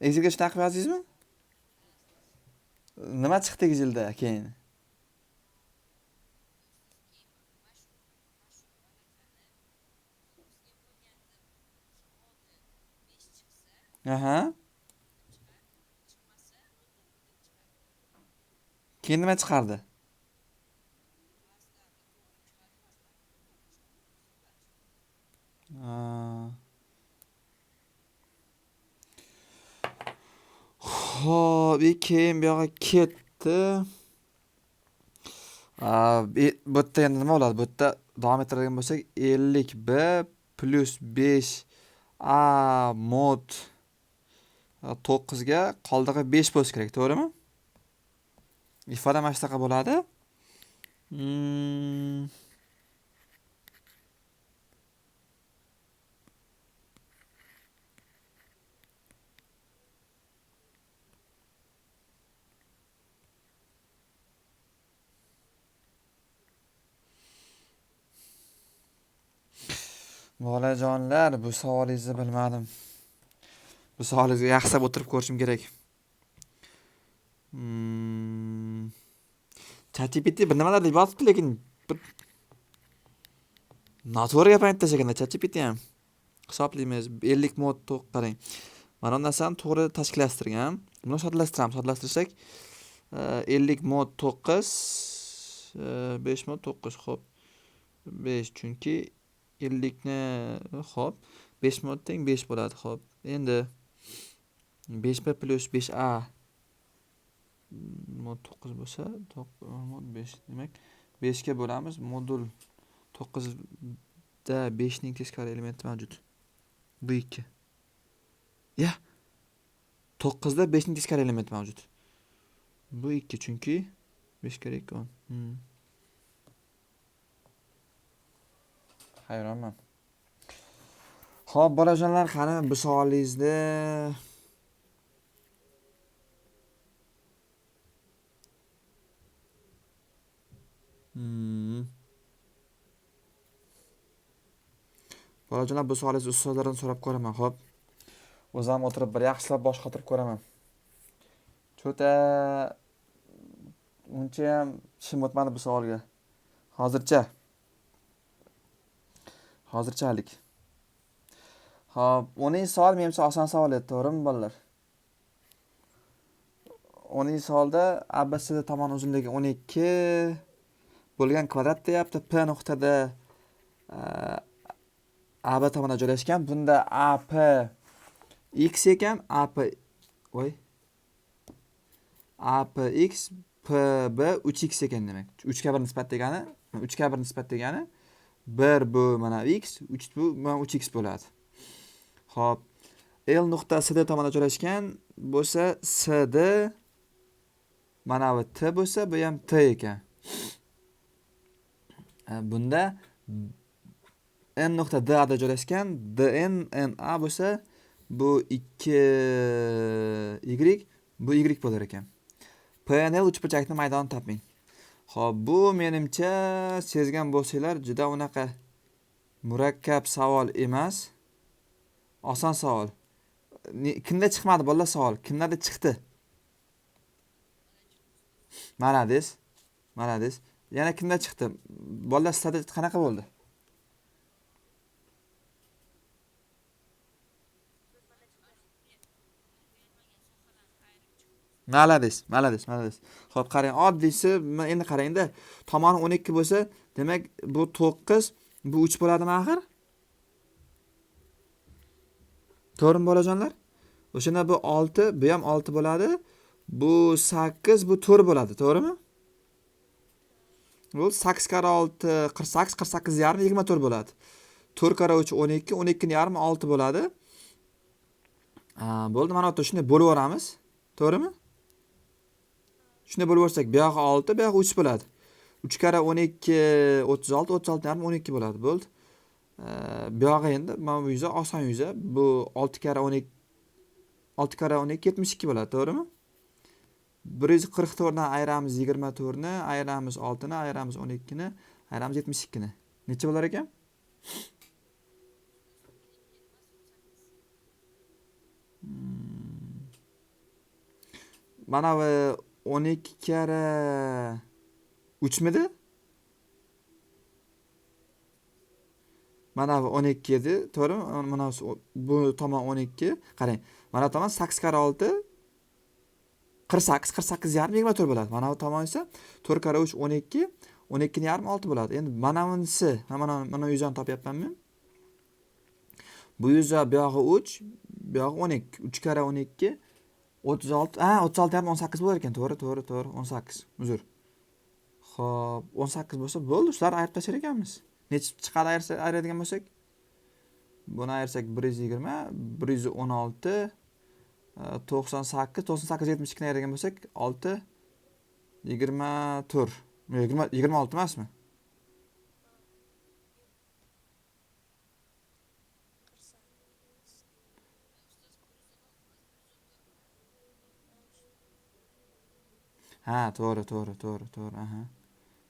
Excelga shunaqa qilib yozdingizmi? Nima chiqdi Excelda keyin? Aha. Keyin nima chiqardi? Xo'p, keyin bu yoqqa ketdi. Bu yerda endi nima bo'ladi? Bu yerda davom ettiradigan bo'lsak 50b plus 5a mod 9 ga qoldig'i 5 bo'lishi kerak, to'g'rimi? Ifoda mana shunaqa bo'ladi. Bolajonlar, bu savolingizni bilmadim. Bu savolingizga yaxshilab o'tirib ko'rishim kerak. ChatGPT bir nimalar deb yozibdi, lekin bir noto'g'ri gap aytdi shekilli. ChatGPT ham hisoblaymiz 50 mod qarang. Mana bu narsani to'g'ri tashkillashtirgan. Buni soddalashtiramiz. Soddalashtirsak 50 mod 9 5 mod 9 xo'p. 5 chunki 50 ni xo'p 5 mod teng 5 bo'ladi xo'p. Endi 5b plus 5a mod 9 bo'lsa, mod 5 demak 5 ga bo'lamiz. Modul 9 da 5 ning teskari elementi mavjud. Bu 2. Ya. 9 da 5 ning teskari elementi mavjud. Bu 2 chunki 5 kerak 10. Hayronman. Xo'p, bolajonlar, qani bu savolingizni Bolajonlar, bu savolingizni ustozlardan so'rab ko'raman, xo'p. O'zim o'tirib bir yaxshilab bosh qotirib ko'raman. Cho'ta uncha ham ishim o'tmadi bu savolga. Hozirchalik. Xo'p, 10-savol menimcha oson savol edi, to'g'rimi bolalar? 10-savolda ABCD tomon uzunligi 12 bo'lgan kvadrat deyapti. P nuqtada AB tomonidan joylashgan. Bunda AP x ekan, APX PB 3x ekan demak. 3 ga 1 nisbat degani, 3 ga 1 nisbat degani 1 bu mana x, 3 bu mana 3x bo'ladi. Xo'p, L nuqta CD tomonidan joylashgan bo'lsa, CD mana bu T bo'lsa, bu ham T ekan. Bunda N nuqta D da joylashgan, DN NA bo'lsa, bu 2y, bu y bo'lar ekan. PNL uchburchakning maydonini toping. Xo'p, bu menimcha sezgan bo'lsanglar, juda unaqa murakkab savol emas. Oson savol. Kimda chiqmadi bolalar savol? Kimlarda chiqdi? Malades. Yana kimda chiqdi? Bolalar sizlarda qanaqa bo'ldi? Malades, malades, malades. Xo'p, qarang, oddiysi, endi qarangda, tomoni 12 bo'lsa, demak bu 9, bu 3 bo'ladimi axir? To'g'rimi bolajonlar? O'shana bu 6, bu ham 6 bo'ladi. Bu 8, bu 4 bo'ladi, to'g'rimi? Bu 8 kare 6 48, 48 yarim 24 bo'ladi. 4 kare 3 12, 12 ni yarim 6 bo'ladi. Bo'ldi, mana bu shunday bo'lib yoramiz. To'g'rimi? Shunday bo'lib yorsak, bu yog'i 6, bu yog'i 3 bo'ladi. 3 kare 12 36, 36 yarim 12 bo'ladi. Bo'ldi. Bu yog'i endi mana bu yuza oson yuza. Bu 6 kare 12 6 kare 12 72 bo'ladi, to'g'rimi? 144 dan ayiramiz 24 ni, ayiramiz 6 ni, ayiramiz 12 ni, ayiramiz 72 ni. Necha bo'lar ekan? Mana bu 12 kare 3 midi? Mana bu 12 edi, to'g'rimi? Mana bu tomon 12. Qarang, mana tomon 8 kare 6 48, 48 yarim 24 bo'ladi. Mana bu tomon esa 4 kare 3 12, 12 ni yarim 6 bo'ladi. Endi mana bunisi, mana yuzani topyapman men. Bu yuza bu yog'i 3, bu yog'i 12. 3 kare 12 36, 36 yarim 18 bo'lar ekan. To'g'ri, 18. Uzr. Xo'p, 18 bo'lsa bo'ldi, shular ayirib tashlar ekanmiz. Necha chiqadi ayiradigan bo'lsak? Buni ayirsak 120, 116, 98, 98 72 ni ayiradigan bo'lsak 6 24. 26 emasmi? Ha, to'g'ri. Aha.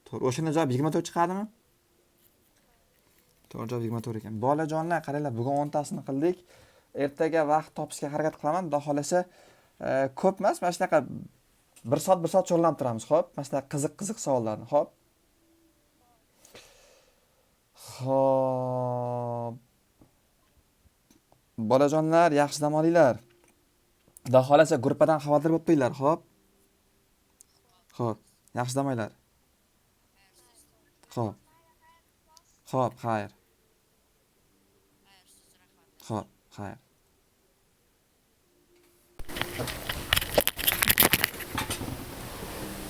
To'g'ri. O'shanda javob 24 chiqadimi? To'g'ri, javob 24 ekan. Bolajonlar, qaranglar, bugun 10 tasini qildik. Ertaga vaqt topishga harakat qilaman. Xudo xolasa, ko'p emas, mana shunaqa 1 soat chorlanib turamiz, xo'p? Mana shunaqa qiziq savollarni, xo'p? Xo'p. Bolajonlar, yaxshi dam olinglar. Xudo xolasa gruppadan xavotir bo'lib qo'yinglar, xo'p? Xo'p, yaxshi dam olinglar. Xo'p. Xo'p, xayr. Xo'p, xayr.